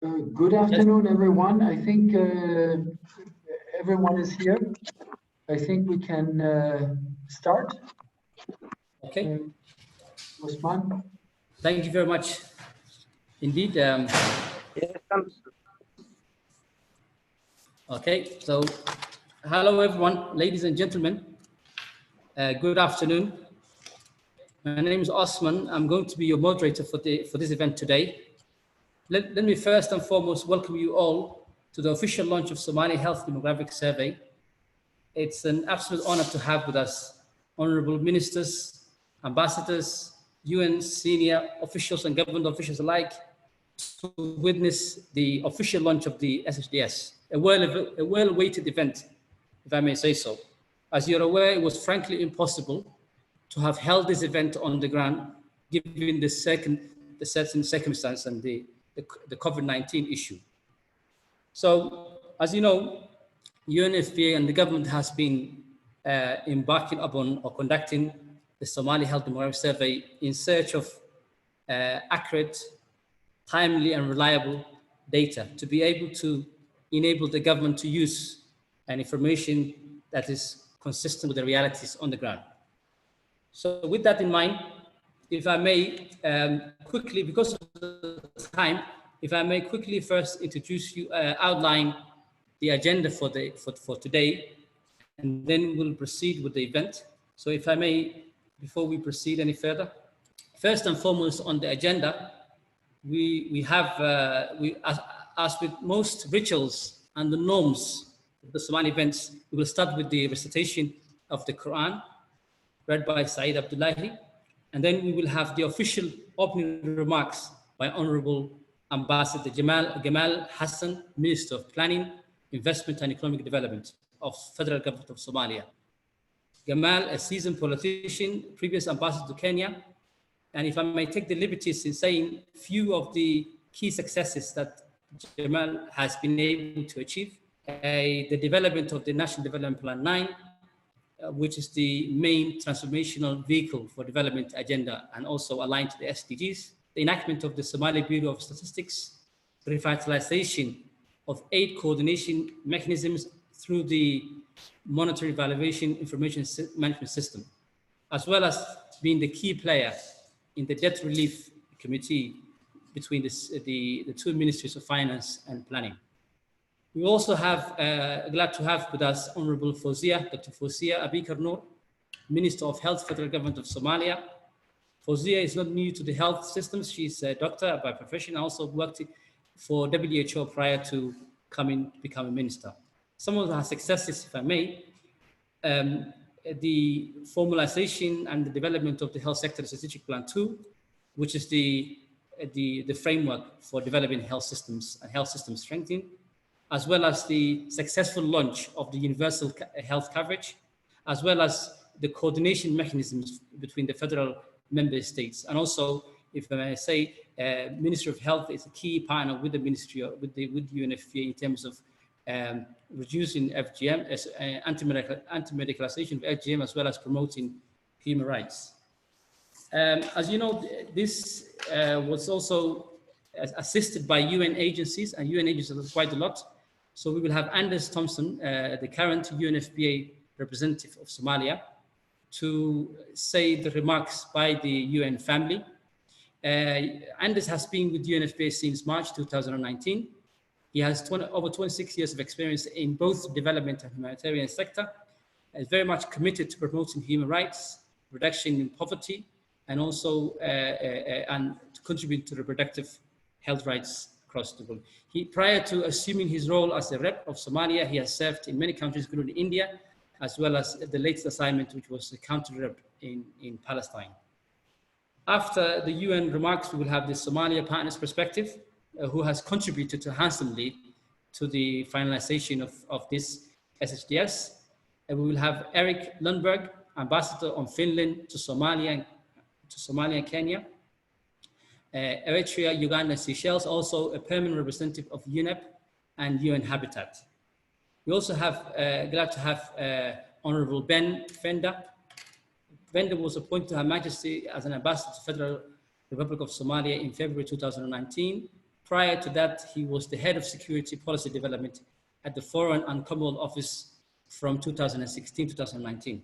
Good afternoon, everyone. I think everyone is here. I think we can start. Okay. Osman. Thank you very much. Indeed. Okay. So, hello, everyone, ladies and gentlemen. Good afternoon. My name is Osman. I'm going to be your moderator for this event today. Let me first and foremost welcome you all to the official launch of Somali Health Demographic Survey. It's an absolute honor to have with us honorable ministers, ambassadors, UN senior officials and government officials alike to witness the official launch of the SHDS, a well-awaited event, if I may say so. As you're aware, it was frankly impossible to have held this event on the ground, given the certain circumstance and the COVID-19 issue. So, as you know, UNFPA and the government has been embarking upon or conducting the Somali Health Demographic Survey in search of accurate, timely and reliable data to be able to enable the government to use an information that is consistent with the realities on the ground. So with that in mind, if I may quickly, because of the time, if I may quickly first introduce you, outline the agenda for today, and then we'll proceed with the event. So if I may, before we proceed any further, first and foremost on the agenda, we have, as with most rituals and the norms of the Somali events, we will start with the recitation of the Quran, read by Saeed Abdullahi, and then we will have the official opening remarks by Honorable Ambassador Gamal Hassan, Minister of Planning, Investment and Economic Development of Federal Government of Somalia. Gamal, a seasoned politician, previous ambassador to Kenya, and if I may take the liberties in saying few of the key successes that Gamal has been able to achieve, the development of the National Development Plan 9, which is the main transformational vehicle for development agenda and also aligned to the SDGs, the enactment of the Somali Bureau of Statistics, revitalization of aid coordination mechanisms through the monetary valuation information management system, as well as being the key player in the debt relief committee between the two ministries of finance and planning. We also have, glad to have with us Honorable Fawzia, Dr. Fawzia Abikar Noor, Minister of Health, Federal Government of Somalia. Fawzia is not new to the health systems. She's a doctor by profession, also worked for WHO prior to becoming a minister. Some of her successes, if I may, the formalization and the development of the Health Sector Strategic Plan 2, which is the framework for developing health systems and health system strengthening, as well as the successful launch of the universal health coverage, as well as the coordination mechanisms between the federal member states. And also, if I may say, Ministry of Health is a key partner with the Ministry, with UNFPA in terms of reducing FGM, anti-medicalization of FGM, as well as promoting human rights. As you know, this was also assisted by UN agencies, and UN agencies are quite a lot. So we will have Anders Thompson, the current UNFPA representative of Somalia, to say the remarks by the UN family. Anders has been with UNFPA since March 2019. He has over 26 years of experience in both development and humanitarian sector, and is very much committed to promoting human rights, reduction in poverty, and also and to contribute to reproductive health rights across the world. Prior to assuming his role as the rep of Somalia, he has served in many countries, including India, as well as the latest assignment, which was the country rep in Palestine. After the UN remarks, we will have the Somalia partners perspective, who has contributed handsomely to the finalization of this SHDS. And we will have Eric Lundberg, ambassador on Finland to Somalia and Kenya. Eritrea, Uganda, and Seychelles, also a permanent representative of UNEP and UN Habitat. We also have, glad to have Honorable Ben Fender. Fender was appointed to Her Majesty as an ambassador to the Federal Republic of Somalia in February 2019. Prior to that, he was the head of security policy development at the Foreign and Commonwealth Office from 2016 to 2019.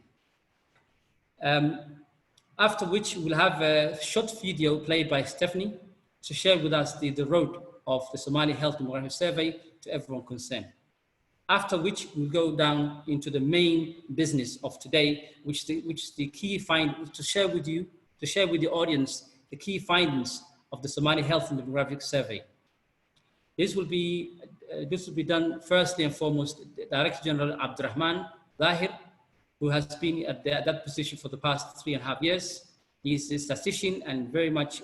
After which we'll have a short video played by Stephanie to share with us the road of the Somali Health Demographic Survey to everyone concerned. After which we'll go down into the main business of today, which is the key find to share with the audience the key findings of the Somali Health and Demographic Survey. This will be done firstly and foremost, Director General Abdurrahman Zahir, who has been at that position for the past 3.5 years. He's a statistician and very much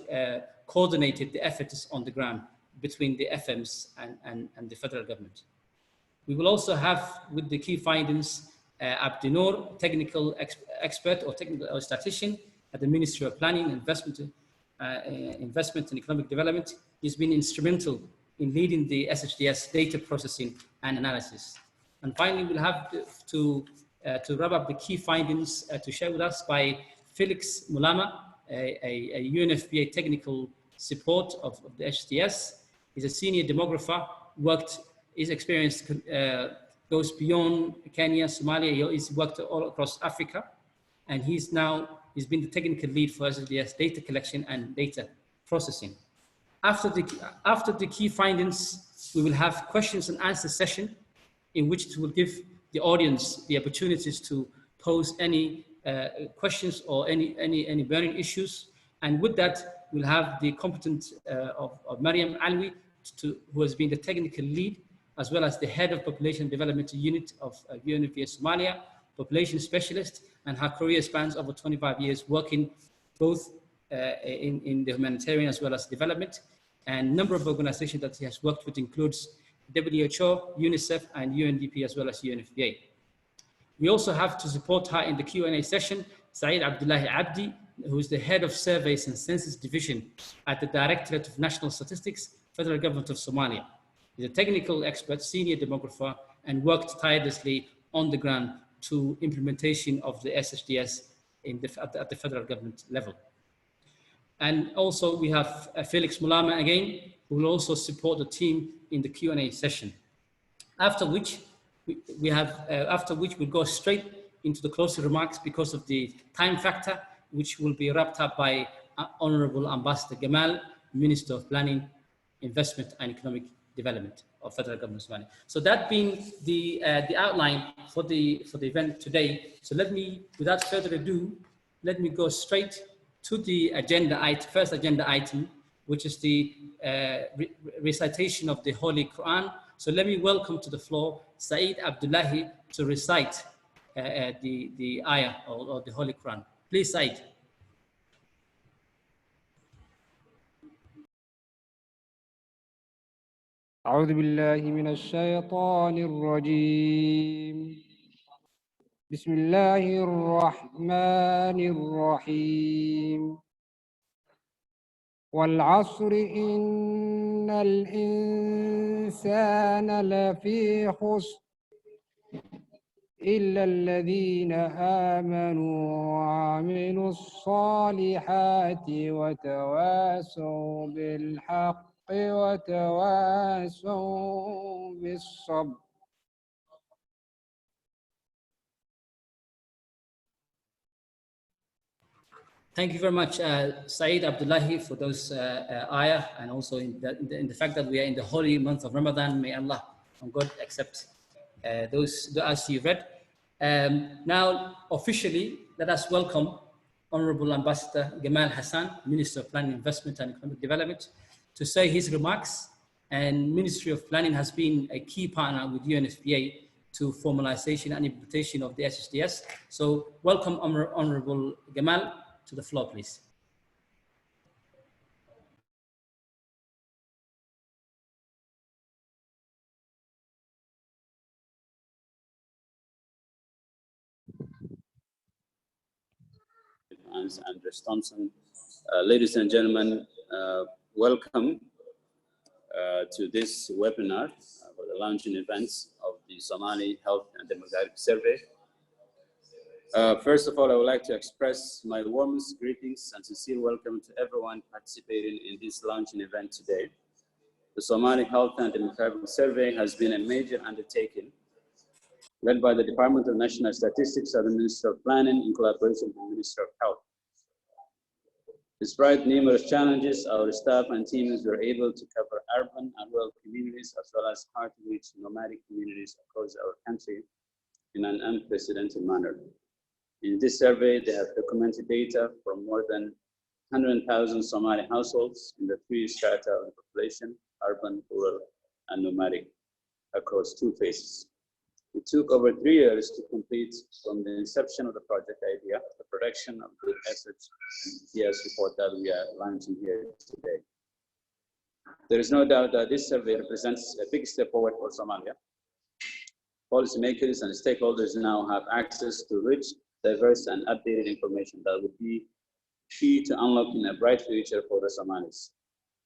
coordinated the efforts on the ground between the FMs and the federal government. We will also have, with the key findings, Abdinur, technical expert or technical statistician at the Ministry of Planning, Investment and Economic Development. He's been instrumental in leading the SHDS data processing and analysis. And finally, we'll have to wrap up the key findings to share with us by Felix Mulama, a UNFPA technical support of the HDS. He's a senior demographer, his experience goes beyond Kenya, Somalia. He's worked all across Africa, and he's been the technical lead for SDS data collection and data processing. After the key findings, we will have questions and answer session in which we'll give the audience the opportunities to pose any questions or any burning issues. And with that, we'll have the competent of Mariam Alwi, who has been the technical lead, as well as the head of population development unit of UNFPA Somalia, population specialist, and her career spans over 25 years working both in the humanitarian as well as development. And number of organizations that he has worked with includes WHO, UNICEF, and UNDP, as well as UNFPA. We also have to support her in the Q&A session, Saeed Abdullahi Abdi, who is the head of surveys and census division at the Directorate of National Statistics, Federal Government of Somalia. He's a technical expert, senior demographer, and worked tirelessly on the ground to implementation of the SHDS at the federal government level. And also we have Felix Mulama again, who will also support the team in the Q&A session. After which we'll go straight into the closing remarks because of the time factor, which will be wrapped up by Honorable Ambassador Gamal, Minister of Planning, Investment and Economic Development of Federal Government of Somalia. So that being the outline for the event today. So let me, without further ado, let me go straight to the first agenda item, which is the recitation of the Holy Quran. So let me welcome to the floor Saeed Abdullahi to recite the ayah or the Holy Quran. Please, Saeed. أعوذ بالله من الشيطان الرجيم بسم الله الرحمن الرحيم والعصر إن الإنسان لفي خسر إلا الذين آمنوا وعملوا الصالحات وتواصوا بالحق وتواصوا بالصبر. Thank you very much, Saeed Abdullahi, for those ayah, and also in the fact that we are in the holy month of Ramadan. May Allah and God accept those du'as you read. Now, officially, let us welcome Honorable Ambassador Gamal Hassan, Minister of Planning, Investment and Economic Development, to say his remarks. And Ministry of Planning has been a key partner with UNFPA to formalization and implementation of the SHDS. So welcome, Honorable Gamal, to the floor, please. And Thompson. Ladies and gentlemen, welcome to this webinar for the launching events of the Somali Health and Demographic Survey. First of all, I would like to express my warmest greetings and sincere welcome to everyone participating in this launching event today. The Somali Health and Demographic Survey has been a major undertaking led by the Department of National Statistics and the Minister of Planning in collaboration with the Minister of Health. Despite numerous challenges, our staff and teams were able to cover urban and rural communities as well as hard-to-reach nomadic communities across our country in an unprecedented manner. In this survey, they have documented data from more than 100,000 Somali households in the 3 strata of the population, urban, rural, and nomadic, across 2 phases. It took over 3 years to complete from the inception of the project idea, the production of the SHDS report that we are launching here today. There is no doubt that this survey represents a big step forward for Somalia. Policymakers and stakeholders now have access to rich, diverse, and updated information that would be key to unlocking a bright future for the Somalis.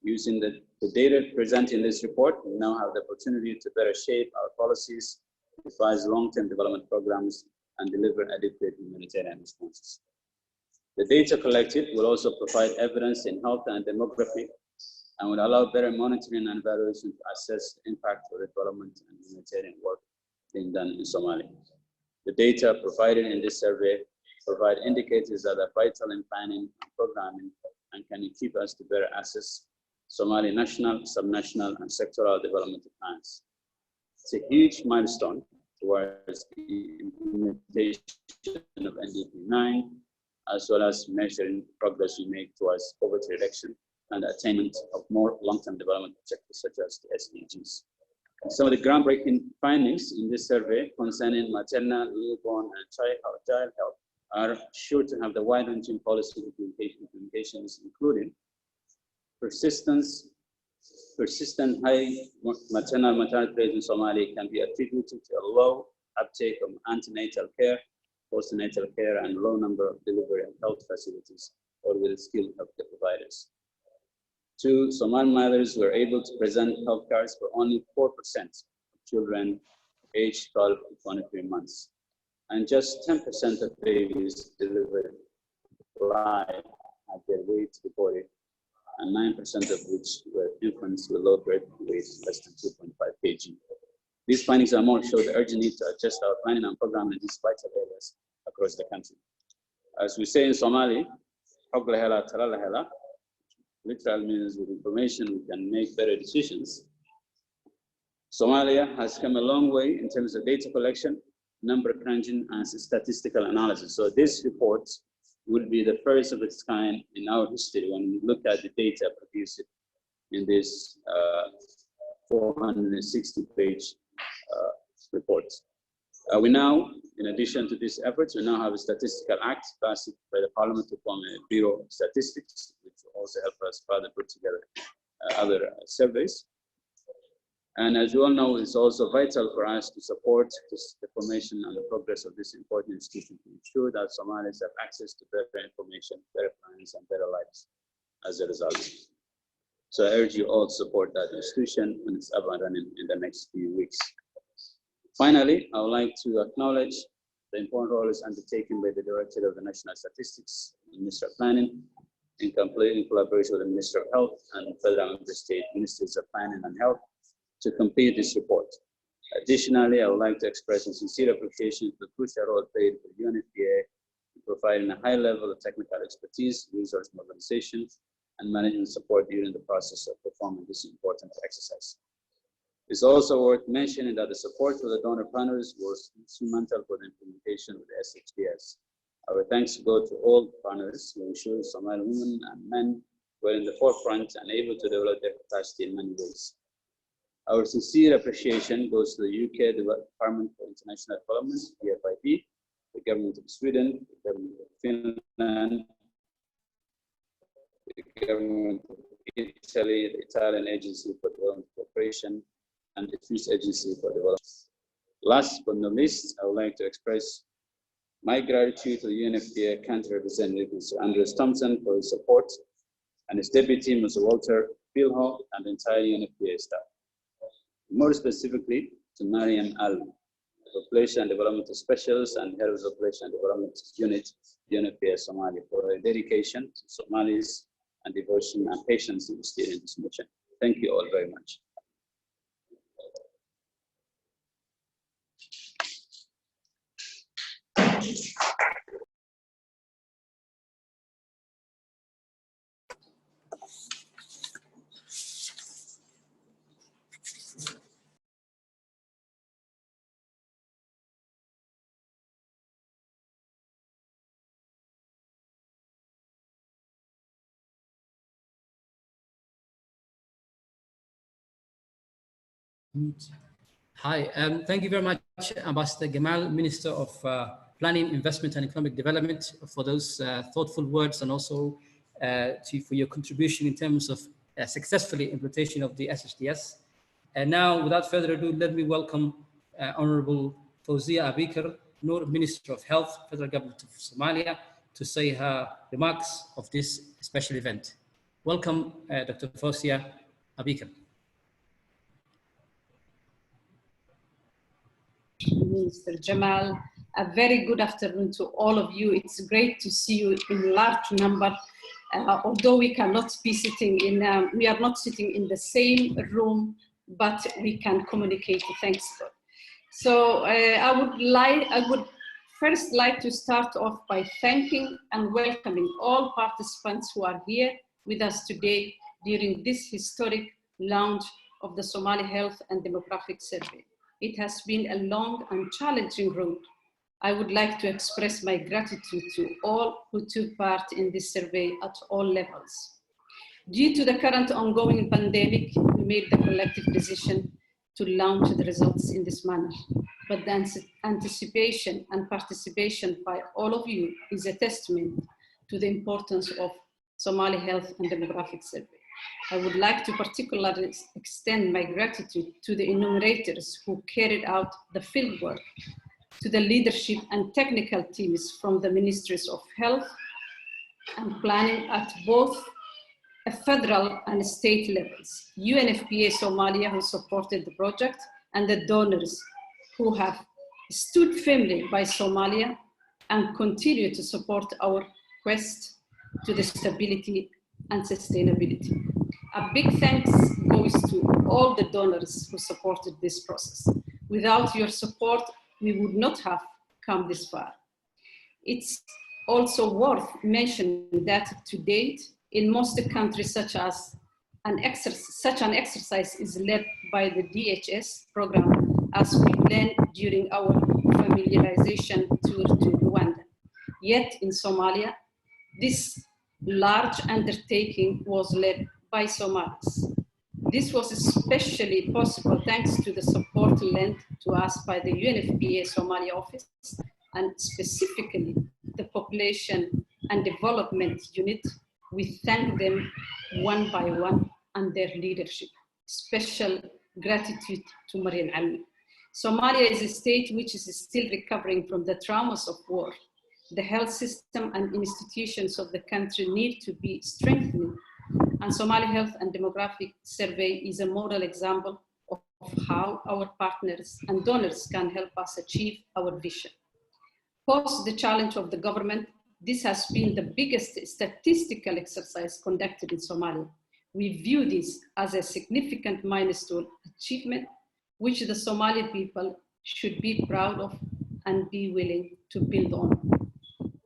Using the data presented in this report, we now have the opportunity to better shape our policies, devise long-term development programs, and deliver adequate humanitarian responses. The data collected will also provide evidence in health and demography and will allow better monitoring and evaluation to assess the impact of the development and humanitarian work being done in Somalia. The data provided in this survey provide indicators that are vital in planning and programming and can equip us to better assess Somali national, subnational, and sectoral development plans. It's a huge milestone towards the implementation of NDP 9, as well as measuring progress we make towards poverty reduction and the attainment of more long-term development objectives such as the SDGs. Some of the groundbreaking findings in this survey concerning maternal, newborn, and child health are sure to have the wide-ranging policy implications, including persistent high maternal mortality rates in Somalia can be attributed to a low uptake of antenatal care, postnatal care, and low number of delivery and health facilities or with skilled healthcare providers. 2, Somali mothers were able to present health cards for only 4% of children aged 12 to 23 months, and just 10% of babies delivered live at their weight reported, and 9% of which were infants with low birth weight less than 2.5 kg. These findings are more show the urgent need to adjust our planning and programming in these vital areas across the country. As we say in Somali, literal means with information we can make better decisions. Somalia has come a long way in terms of data collection, number crunching, and statistical analysis. So this report will be the first of its kind in our history when we look at the data produced in this 460-page report. We now, in addition to these efforts, we now have a statistical act passed by the Parliament to form a Bureau of Statistics, which will also help us further put together other surveys. And as you all know, it's also vital for us to support the formation and the progress of this important institution to ensure that Somalis have access to better information, better plans, and better lives as a result. So I urge you all to support that institution when it's up and running in the next few weeks. Finally, I would like to acknowledge the important role is undertaken by the Director of the National Statistics, the Minister of Planning, in collaboration with the Minister of Health and Federal and State Ministers of Planning and Health to complete this report. Additionally, I would like to express a sincere appreciation to the crucial role played by the UNFPA in providing a high level of technical expertise, resource mobilization, and management support during the process of performing this important exercise. It's also worth mentioning that the support of the donor partners was instrumental for the implementation of the SHDS. Our thanks go to all partners who ensured Somali women and men were in the forefront and able to develop their capacity in many ways. Our sincere appreciation goes to the UK Department for International Development, DFID, the government of Sweden, the government of Finland, the government of Italy, the Italian Agency for Development Cooperation, and the Swiss Agency for Development. Last but not least, I would like to express my gratitude to the UNFPA country representative, Mr. Andreas Thompson, for his support, and his deputy, Mr. Walter Pilho, and the entire UNFPA staff. More specifically, to Mariam Al, the Population and Development Specialist and Head of the Population and Development Unit, UNFPA Somalia, for their dedication to Somalis and devotion and patience in steering this mission. Thank you all very much. Hi, thank you very much, Ambassador Gamal, Minister of Planning, Investment and Economic Development, for those thoughtful words, and also for your contribution in terms of successfully implementation of the SHDS. And now, without further ado, let me welcome Honorable Fawzia Abikar, Noor, Minister of Health, Federal Government of Somalia, to say her remarks of this special event. Welcome, Dr. Fawzia Abikar. Minister Jamal, a very good afternoon to all of you. It's great to see you in large number, although we cannot be sitting in, we are not sitting in the same room, but we can communicate, thanks God. So I would first like to start off by thanking and welcoming all participants who are here with us today during this historic launch of the Somali Health and Demographic Survey. It has been a long and challenging road. I would like to express my gratitude to all who took part in this survey at all levels. Due to the current ongoing pandemic, we made the collective decision to launch the results in this manner. But the anticipation and participation by all of you is a testament to the importance of Somali Health and Demographic Survey. I would like to particularly extend my gratitude to the enumerators who carried out the field work, to the leadership and technical teams from the Ministries of Health and Planning at both federal and state levels, UNFPA Somalia, who supported the project, and the donors who have stood firmly by Somalia and continue to support our quest to the stability and sustainability. A big thanks goes to all the donors who supported this process. Without your support, we would not have come this far. It's also worth mentioning that to date, in most countries, such an exercise is led by the DHS program, as we planned during our familiarization tour to Rwanda. Yet in Somalia, this large undertaking was led by Somalis. This was especially possible thanks to the support lent to us by the UNFPA Somalia office, and specifically the Population and Development Unit. We thank them one by one and their leadership. Special gratitude to Mariam Ali. Somalia is a state which is still recovering from the traumas of war. The health system and institutions of the country need to be strengthened, and Somali Health and Demographic Survey is a model example of how our partners and donors can help us achieve our vision. Post the challenge of the government, this has been the biggest statistical exercise conducted in Somalia. We view this as a significant milestone achievement, which the Somali people should be proud of and be willing to build on.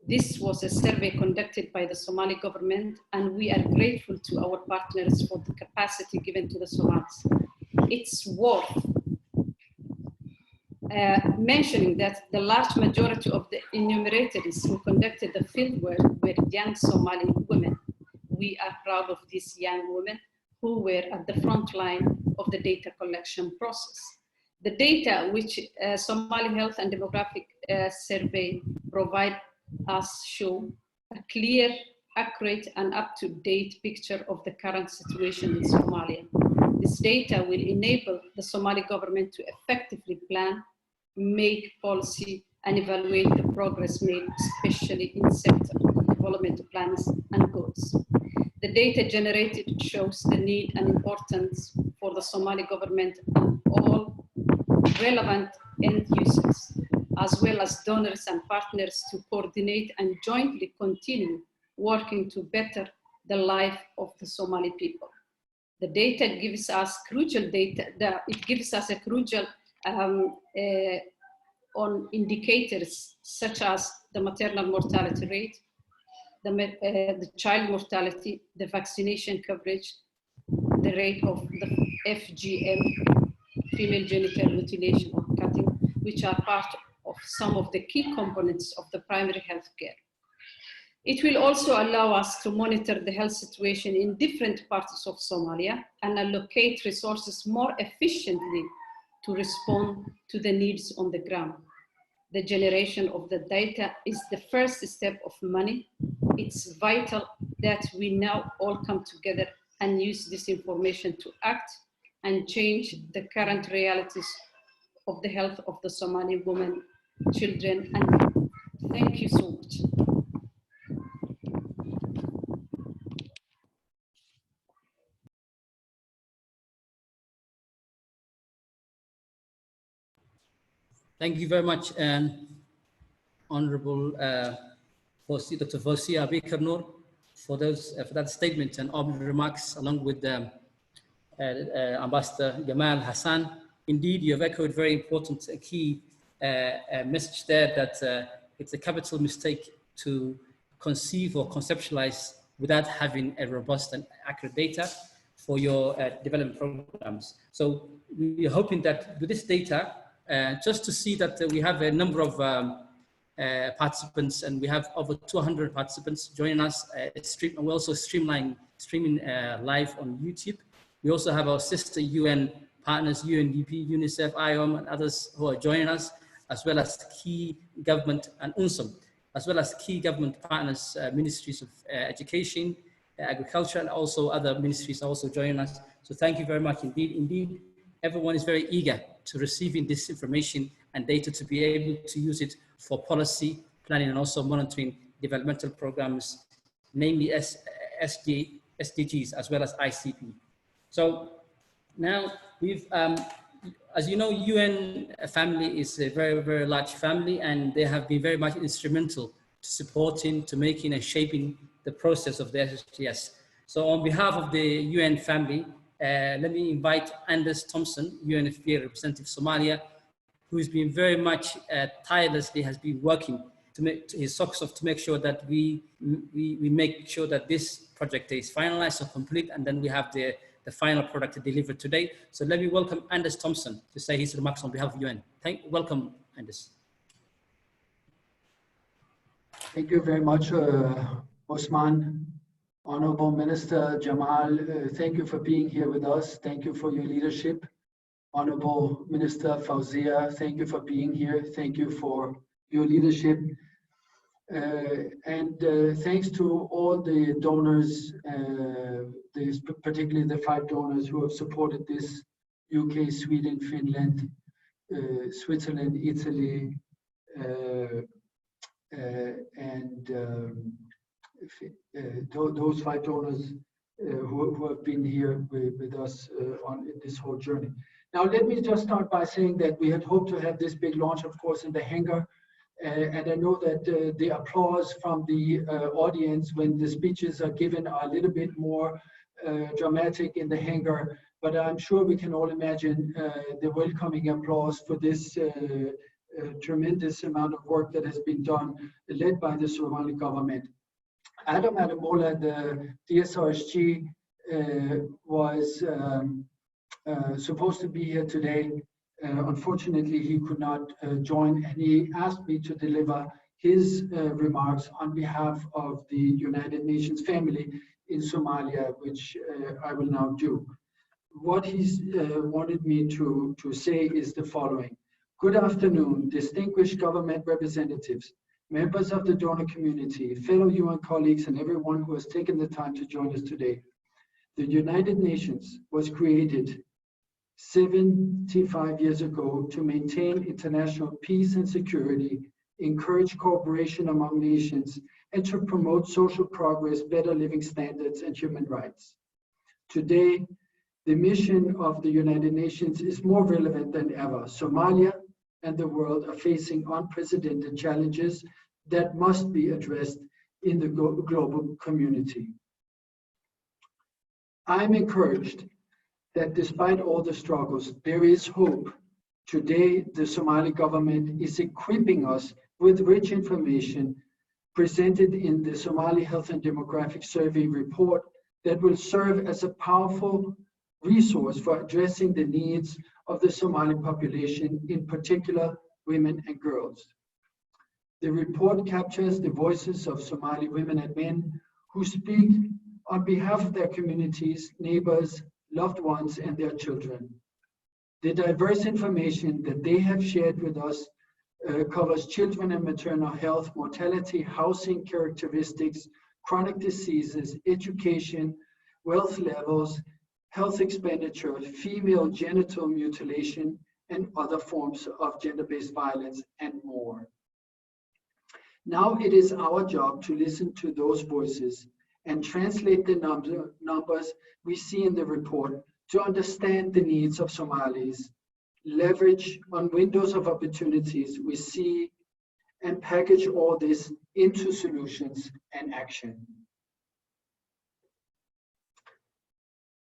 This was a survey conducted by the Somali government, and we are grateful to our partners for the capacity given to the Somalis. It's worth mentioning that the large majority of the enumerators who conducted the fieldwork were young Somali women. We are proud of these young women who were at the front line of the data collection process. The data which Somali Health and Demographic Survey provide us show a clear, accurate, and up-to-date picture of the current situation in Somalia. This data will enable the Somali government to effectively plan, make policy, and evaluate the progress made, especially in sector development plans and goals. The data generated shows the need and importance for the Somali government and all relevant end users, as well as donors and partners, to coordinate and jointly continue working to better the life of the Somali people. The data gives us crucial data. It gives us a crucial on indicators such as the maternal mortality rate, the child mortality, the vaccination coverage, the rate of the FGM, female genital mutilation or cutting, which are part of some of the key components of the primary health care. It will also allow us to monitor the health situation in different parts of Somalia and allocate resources more efficiently to respond to the needs on the ground. The generation of the data is the first step of money. It's vital that we now all come together and use this information to act and change the current realities of the health of the Somali women, children, and men. Thank you so much. Thank you very much, Honorable Dr. Fawzia Abikar Noor, for that statement and opening remarks, along with Ambassador Gamal Hassan. Indeed, you have echoed very important key message there that it's a capital mistake to conceive or conceptualize without having a robust and accurate data for your development programs. So we're hoping that with this data, just to see that we have a number of participants, and we have over 200 participants joining us. We're also streaming live on YouTube. We also have our sister UN partners, UNDP, UNICEF, IOM, and others who are joining us, as well as key government and UNSOM, as well as key government partners, ministries of education, agriculture, and also other ministries are also joining us. So thank you very much indeed. Indeed, everyone is very eager to receiving this information and data to be able to use it for policy planning and also monitoring developmental programs, namely SDGs as well as ICP. So now we've, as you know, UN family is a very, very large family, and they have been very much instrumental to supporting, to making and shaping the process of the SDGs. So on behalf of the UN family, let me invite Anders Thompson, UNFPA representative Somalia, who has been very much tirelessly has been working to make his socks off to make sure that we make sure that this project is finalized or complete, and then we have the final product to deliver today. So let me welcome Anders Thompson to say his remarks on behalf of UN. Welcome, Anders. Thank you very much, Osman. Honorable Minister Jamal, thank you for being here with us. Thank you for your leadership. Honorable Minister Fawzia, thank you for being here. Thank you for your leadership. And thanks to all the donors, particularly the 5 donors who have supported this: UK, Sweden, Finland, Switzerland, Italy, and those 5 donors who have been here with us on this whole journey. Now, let me just start by saying that we had hoped to have this big launch, of course, in the hangar. And I know that the applause from the audience when the speeches are given are a little bit more dramatic in the hangar, but I'm sure we can all imagine the welcoming applause for this tremendous amount of work that has been done, led by the Somali government. Adam Adamola, the DSRSG, was supposed to be here today. Unfortunately, he could not join, and he asked me to deliver his remarks on behalf of the United Nations family in Somalia, which I will now do. What he's wanted me to say is the following. Good afternoon, distinguished government representatives, members of the donor community, fellow UN colleagues, and everyone who has taken the time to join us today. The United Nations was created 75 years ago to maintain international peace and security, encourage cooperation among nations, and to promote social progress, better living standards, and human rights. Today, the mission of the United Nations is more relevant than ever. Somalia and the world are facing unprecedented challenges that must be addressed in the global community. I'm encouraged that despite all the struggles, there is hope. Today, the Somali government is equipping us with rich information presented in the Somali Health and Demographic Survey report that will serve as a powerful resource for addressing the needs of the Somali population, in particular women and girls. The report captures the voices of Somali women and men who speak on behalf of their communities, neighbors, loved ones, and their children. The diverse information that they have shared with us covers children and maternal health, mortality, housing characteristics, chronic diseases, education, wealth levels, health expenditure, female genital mutilation, and other forms of gender-based violence, and more. Now it is our job to listen to those voices and translate the numbers we see in the report to understand the needs of Somalis, leverage on windows of opportunities we see, and package all this into solutions and action.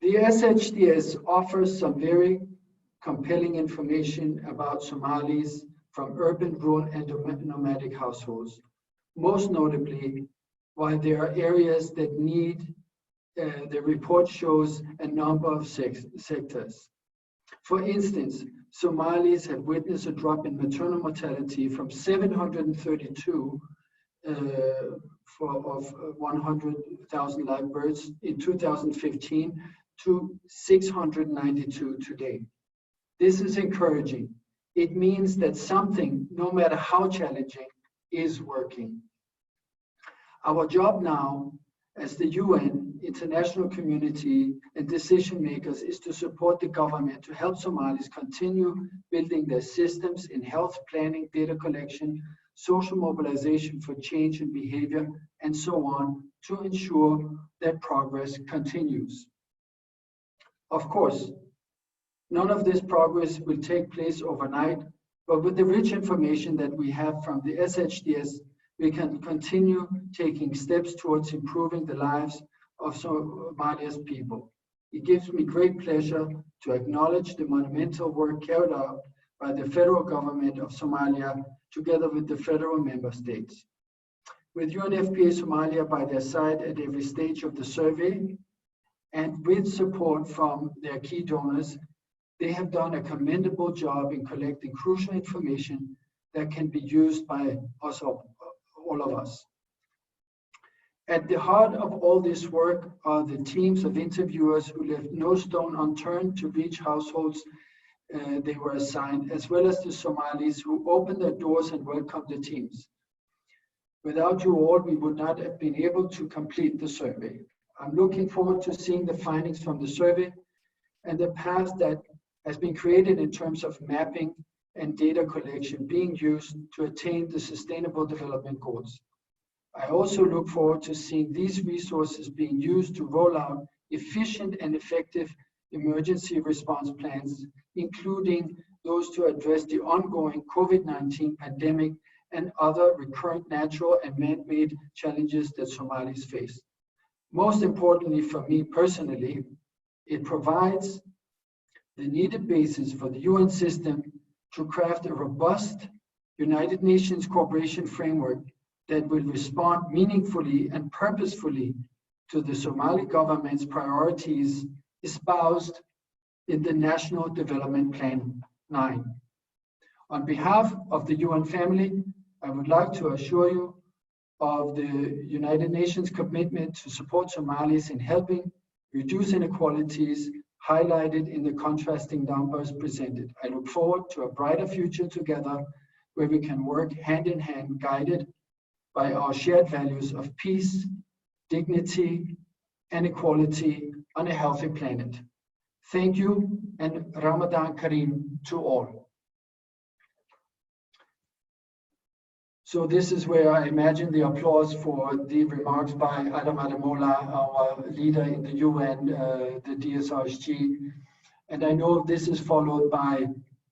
The SHDS offers some very compelling information about Somalis from urban, rural, and nomadic households. Most notably, while there are areas that need, the report shows a number of sectors. For instance, Somalis have witnessed a drop in maternal mortality from 732 of 100,000 live births in 2015 to 692 today. This is encouraging. It means that something, no matter how challenging, is working. Our job now, as the UN, international community, and decision makers, is to support the government to help Somalis continue building their systems in health planning, data collection, social mobilization for change in behavior, and so on, to ensure that progress continues. Of course, none of this progress will take place overnight, but with the rich information that we have from the SHDS, we can continue taking steps towards improving the lives of Somalia's people. It gives me great pleasure to acknowledge the monumental work carried out by the federal government of Somalia together with the federal member states. With UNFPA Somalia by their side at every stage of the survey, and with support from their key donors, they have done a commendable job in collecting crucial information that can be used by us all of us. At the heart of all this work are the teams of interviewers who left no stone unturned to reach households they were assigned, as well as the Somalis who opened their doors and welcomed the teams. Without you all, we would not have been able to complete the survey. I'm looking forward to seeing the findings from the survey and the path that has been created in terms of mapping and data collection being used to attain the Sustainable Development Goals. I also look forward to seeing these resources being used to roll out efficient and effective emergency response plans, including those to address the ongoing COVID-19 pandemic and other recurrent natural and man-made challenges that Somalis face. Most importantly for me personally, it provides the needed basis for the UN system to craft a robust United Nations cooperation framework that will respond meaningfully and purposefully to the Somali government's priorities espoused in the National Development Plan 9. On behalf of the UN family, I would like to assure you of the United Nations commitment to support Somalis in helping reduce inequalities highlighted in the contrasting numbers presented. I look forward to a brighter future together where we can work hand in hand, guided by our shared values of peace, dignity, and equality on a healthy planet. Thank you, and Ramadan Kareem to all. So this is where I imagine the applause for the remarks by Adam Adamola, our leader in the UN, the DSRSG. And I know this is followed by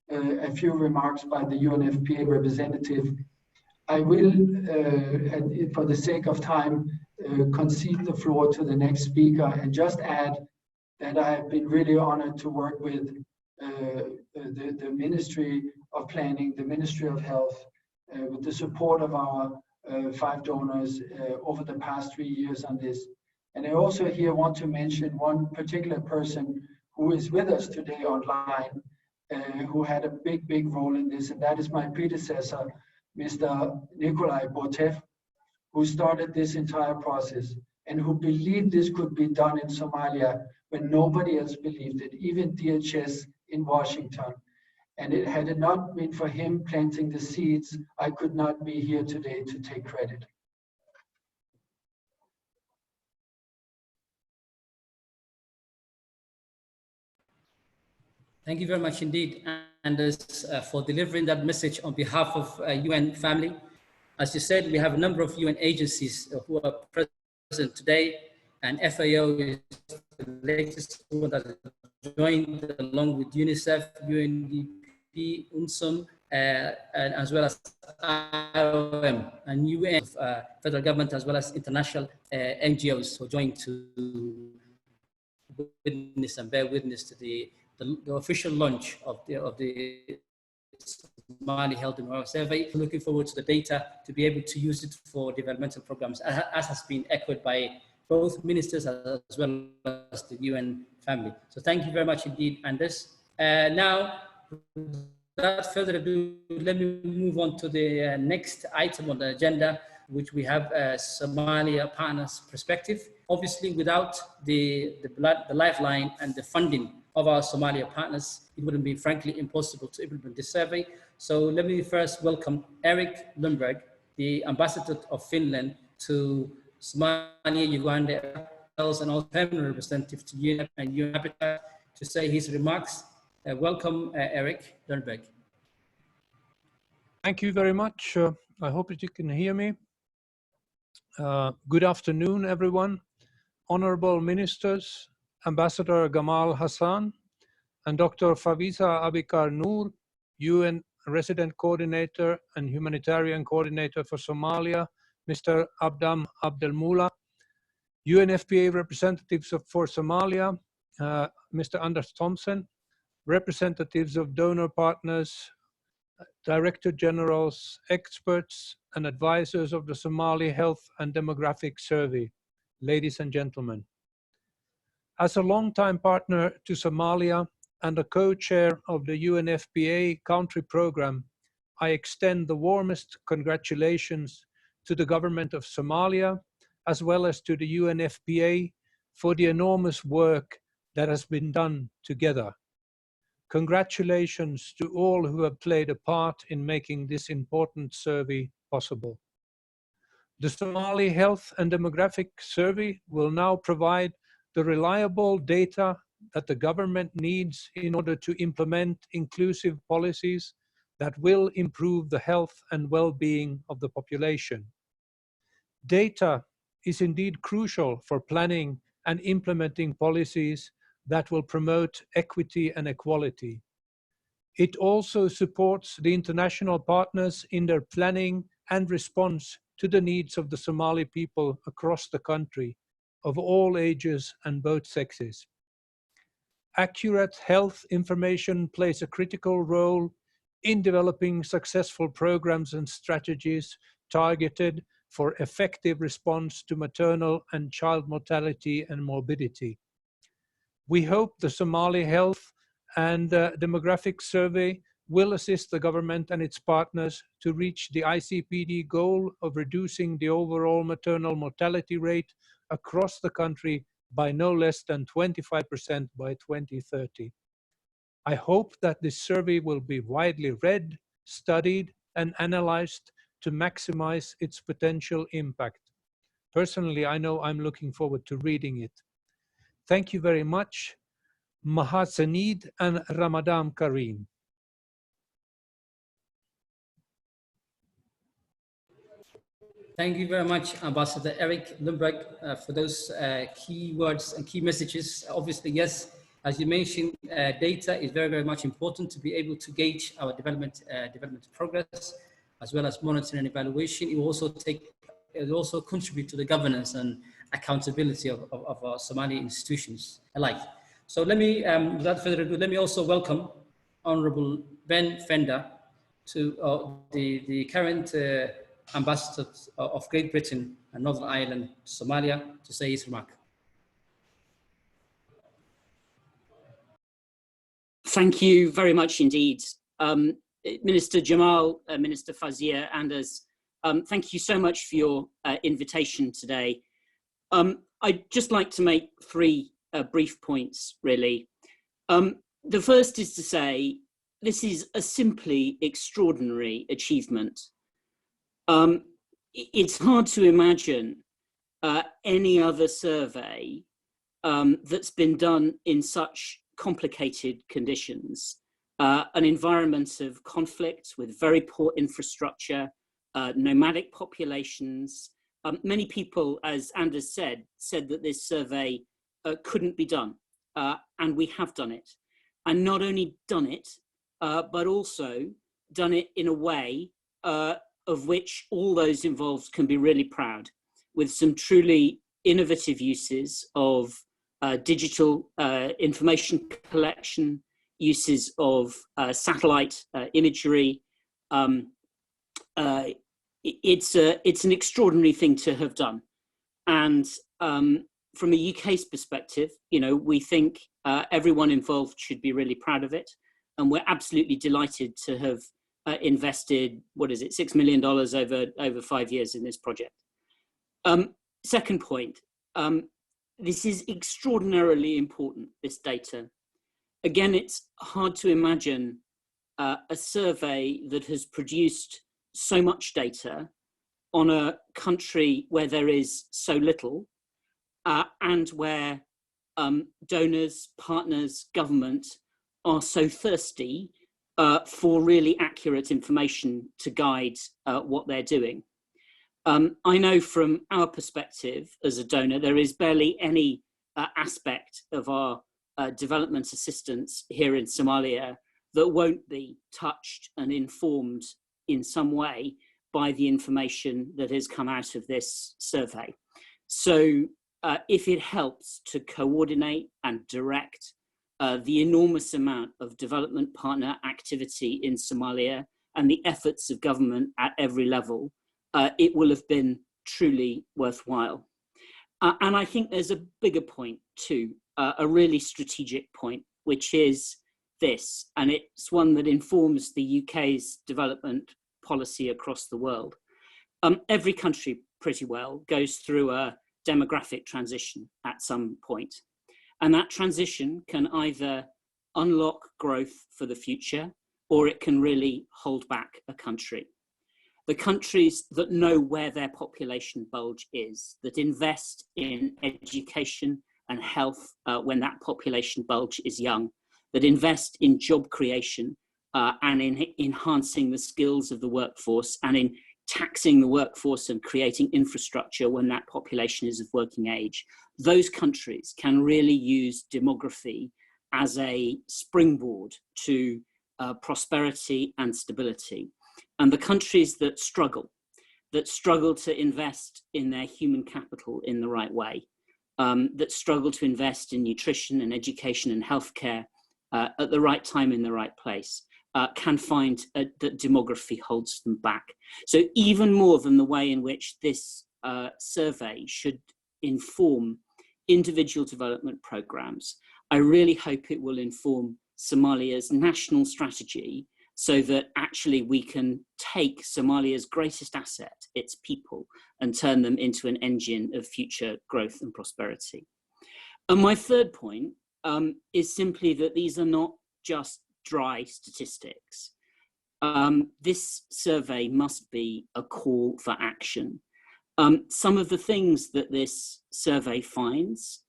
a few remarks by the UNFPA representative. I will, for the sake of time, concede the floor to the next speaker and just add that I have been really honored to work with the Ministry of Planning, the Ministry of Health, with the support of our 5 donors over the past 3 years on this. And I also here want to mention one particular person who is with us today online, who had a big role in this, and that is my predecessor, Mr. Nikolai Botev, who started this entire process and who believed this could be done in Somalia when nobody else believed it, even DHS in Washington. And had it not been for him planting the seeds, I could not be here today to take credit. Thank you very much indeed, Anders, for delivering that message on behalf of UN family. As you said, we have a number of UN agencies who are present today, and FAO is the latest one that joined along with UNICEF, UNDP, UNSUM, and as well as IOM and UN, federal government, as well as international NGOs who joined to witness and bear witness to the official launch of the Somali Health and Welfare Survey. Looking forward to the data to be able to use it for developmental programs, as has been echoed by both ministers as well as the UN family. So thank you very much indeed, Anders. Now, without further ado, let me move on to the next item on the agenda, which we have Somalia partners perspective. Obviously, without the lifeline and the funding of our Somalia partners, it wouldn't be frankly impossible to implement this survey. So let me first welcome Eric Lundberg, the ambassador of Finland to Somalia, Uganda, and also permanent representative to UNEP and UNHABITAT, to say his remarks. Welcome, Eric Lundberg. Thank you very much. I hope that you can hear me. Good afternoon, everyone. Honorable ministers, Ambassador Gamal Hassan and Dr. Faviza Abikar Noor, UN Resident Coordinator and Humanitarian Coordinator for Somalia, Mr. Abdam Abdelmula, UNFPA representatives for Somalia, Mr. Anders Thompson, representatives of donor partners, Director Generals, experts, and advisors of the Somali Health and Demographic Survey, ladies and gentlemen. As a longtime partner to Somalia and a co-chair of the UNFPA country program, I extend the warmest congratulations to the government of Somalia, as well as to the UNFPA for the enormous work that has been done together. Congratulations to all who have played a part in making this important survey possible. The Somali Health and Demographic Survey will now provide the reliable data that the government needs in order to implement inclusive policies that will improve the health and well-being of the population. Data is indeed crucial for planning and implementing policies that will promote equity and equality. It also supports the international partners in their planning and response to the needs of the Somali people across the country, of all ages and both sexes. Accurate health information plays a critical role in developing successful programs and strategies targeted for effective response to maternal and child mortality and morbidity. We hope the Somali Health and Demographic Survey will assist the government and its partners to reach the ICPD goal of reducing the overall maternal mortality rate across the country by no less than 25% by 2030. I hope that this survey will be widely read, studied, and analyzed to maximize its potential impact. Personally, I know I'm looking forward to reading it. Thank you very much. Mahasanid and Ramadan Kareem. Thank you very much, Ambassador Eric Lundberg, for those key words and key messages. Obviously, yes, as you mentioned, data is very much important to be able to gauge our development progress, as well as monitoring and evaluation. It will also contribute to the governance and accountability of our Somali institutions alike. So let me, without further ado, let me also welcome Honorable Ben Fender to the current ambassador of Great Britain and Northern Ireland to Somalia to say his remark. Thank you very much indeed. Minister Jamal, Minister Fazia, Anders, thank you so much for your invitation today. I'd just like to make three brief points, really. The first is to say, this is a simply extraordinary achievement. It's hard to imagine any other survey that's been done in such complicated conditions, an environment of conflict with very poor infrastructure, nomadic populations. Many people, as Anders said that this survey couldn't be done, and we have done it. And not only done it, but also done it in a way of which all those involved can be really proud, with some truly innovative uses of digital information collection, uses of satellite imagery. It's an extraordinary thing to have done. And from a UK's perspective, you know, we think everyone involved should be really proud of it. And we're absolutely delighted to have invested, what is it, $6 million over 5 years in this project. Second point, this is extraordinarily important, this data. Again, it's hard to imagine a survey that has produced so much data on a country where there is so little, and where donors, partners, government are so thirsty for really accurate information to guide what they're doing. I know from our perspective as a donor, there is barely any aspect of our development assistance here in Somalia that won't be touched and informed in some way by the information that has come out of this survey. So if it helps to coordinate and direct the enormous amount of development partner activity in Somalia and the efforts of government at every level, it will have been truly worthwhile. And I think there's a bigger point too, a really strategic point, which is this, and it's one that informs the UK's development policy across the world. Every country pretty well goes through a demographic transition at some point. And that transition can either unlock growth for the future, or it can really hold back a country. The countries that know where their population bulge is, that invest in education and health when that population bulge is young, that invest in job creation and in enhancing the skills of the workforce and in taxing the workforce and creating infrastructure when that population is of working age, those countries can really use demography as a springboard to prosperity and stability. And the countries that struggle to invest in their human capital in the right way, that struggle to invest in nutrition and education and healthcare at the right time in the right place, can find that demography holds them back. So even more than the way in which this survey should inform individual development programs, I really hope it will inform Somalia's national strategy so that actually we can take Somalia's greatest asset, its people, and turn them into an engine of future growth and prosperity. And my third point is simply that these are not just dry statistics. This survey must be a call for action. Some of the things that this survey finds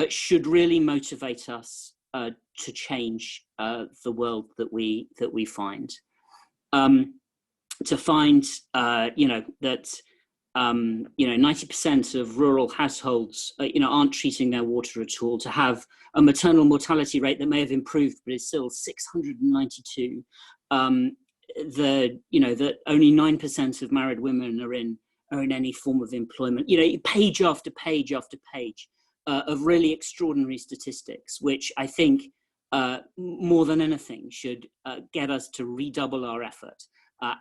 should really motivate us to change the world that we find. To find, that 90% of rural households, aren't treating their water at all. To have a maternal mortality rate that may have improved, but is still 692. That only 9% of married women are in any form of employment. Page after page after page of really extraordinary statistics, which I think more than anything should get us to redouble our effort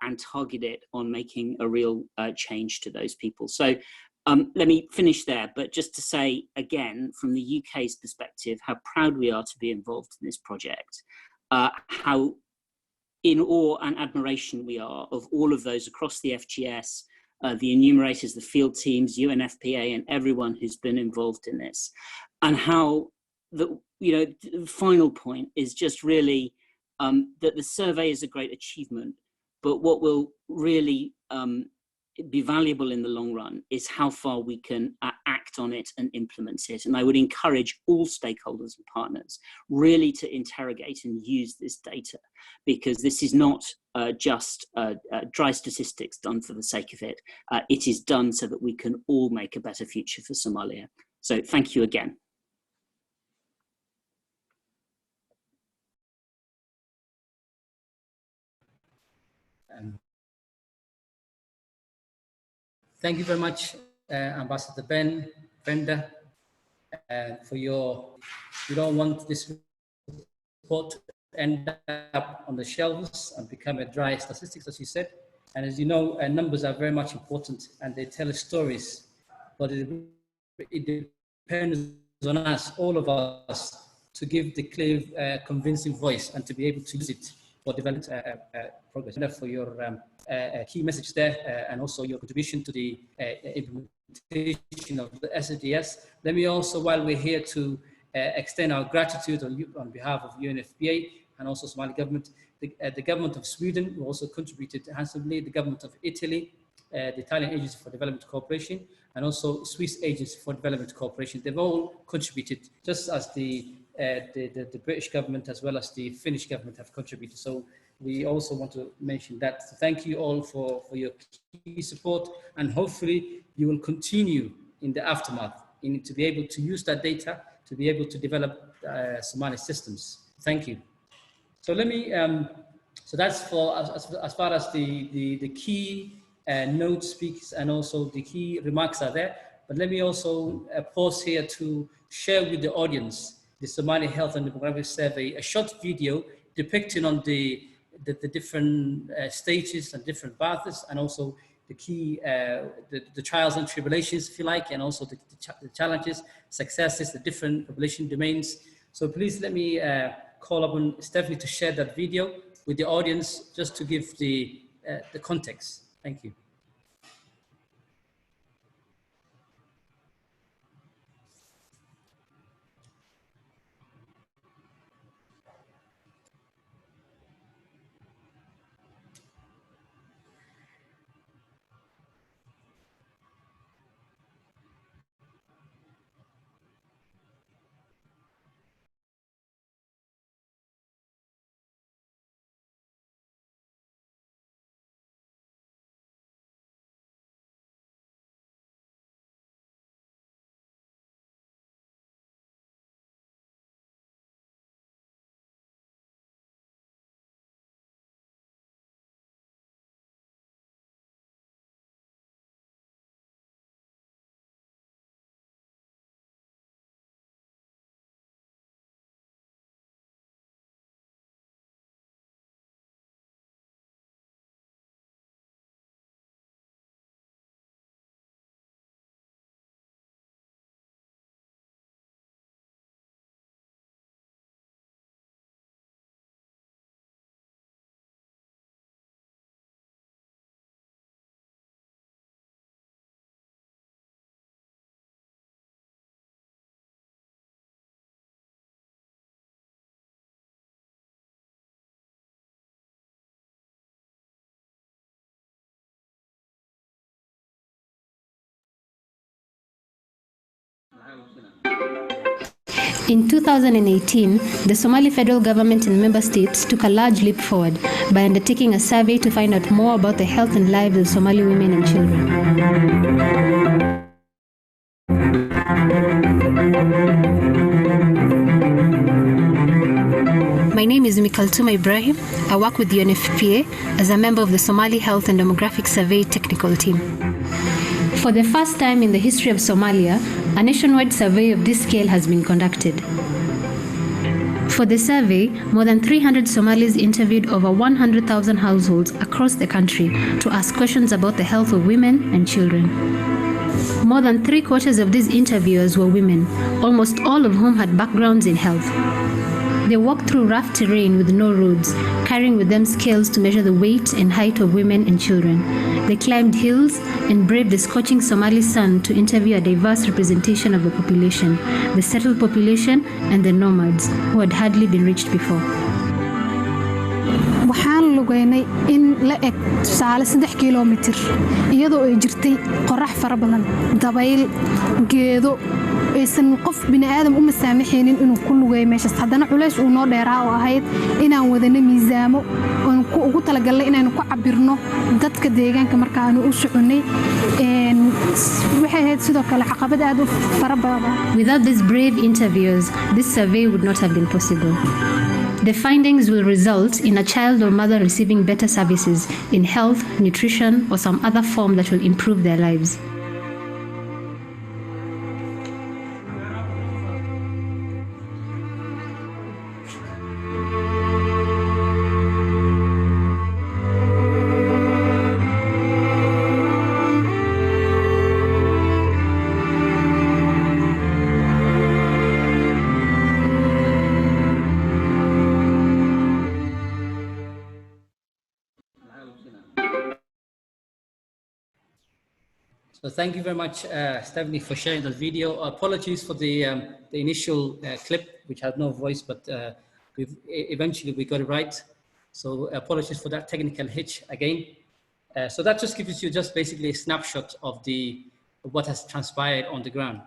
and target it on making a real change to those people. So let me finish there, but just to say again, from the UK's perspective, how proud we are to be involved in this project, how in awe and admiration we are of all of those across the FGS, the enumerators, the field teams, UNFPA, and everyone who's been involved in this, and how the final point is just really that the survey is a great achievement, but what will really be valuable in the long run is how far we can act on it and implement it. And I would encourage all stakeholders and partners really to interrogate and use this data, because this is not just dry statistics done for the sake of it. It is done so that we can all make a better future for Somalia. So thank you again. Thank you very much, Ambassador Brenda, for your, you don't want this report to end up on the shelves and become a dry statistics, as you said. And as you know, numbers are very much important and they tell us stories, but it depends on us, all of us, to give the clear, convincing voice and to be able to use it for development progress. And for your key message there, and also your contribution to the implementation of the SDGs. Let me also, while we're here, to extend our gratitude on behalf of UNFPA and also Somali government, the government of Sweden, who also contributed handsomely, the government of Italy, the Italian Agency for Development Cooperation, and also Swiss Agency for Development Cooperation. They've all contributed, just as the British government as well as the Finnish government have contributed. So we also want to mention that. So thank you all for your key support, and hopefully you will continue in the aftermath to be able to use that data to be able to develop Somali systems. Thank you. So let me, so that's for as far as the key note speaks and also the key remarks are there. But let me also pause here to share with the audience the Somali Health and Demographic Survey, a short video depicting on the different stages and different paths, and also the key, the trials and tribulations, if you like, and also the challenges, successes, the different population domains. So please let me call upon Stephanie to share that video with the audience, just to give the context. Thank you. In 2018, the Somali federal government and member states took a large leap forward by undertaking a survey to find out more about the health and lives of Somali women and children. My name is Mikaltuma Ibrahim. I work with the UNFPA as a member of the Somali Health and Demographic Survey technical team. For the first time in the history of Somalia, a nationwide survey of this scale has been conducted. For the survey, more than 300 Somalis interviewed over 100,000 households across the country to ask questions about the health of women and children. More than 3/4 of these interviewers were women, almost all of whom had backgrounds in health. They walked through rough terrain with no roads, carrying with them scales to measure the weight and height of women and children. They climbed hills and braved the scorching Somali sun to interview a diverse representation of the population, the settled population and the nomads who had hardly been reached before. waxaan lugeynay in la eg tusaale 3 kiiloomitir iyadoo ay jirtay qorax fara badan dabayl geedo aysan qof bini aadam u masaamaxaynin inuu ku lugeeyo meeshaas haddana culays uu noo dheeraa oo ahayd inaan wadano miisaamo oon ugu talagalnay inaanu ku cabirno dadka deegaanka markaanu u soconay waxay ahayd sidoo kale caqabad aad u fara badan. Without these brave interviewers, this survey would not have been possible. The findings will result in a child or mother receiving better services in health, nutrition, or some other form that will improve their lives. So thank you very much, Stephanie, for sharing that video. Apologies for the initial clip, which had no voice, but eventually we got it right. So apologies for that technical hitch again. So that just gives you just basically a snapshot of what has transpired on the ground.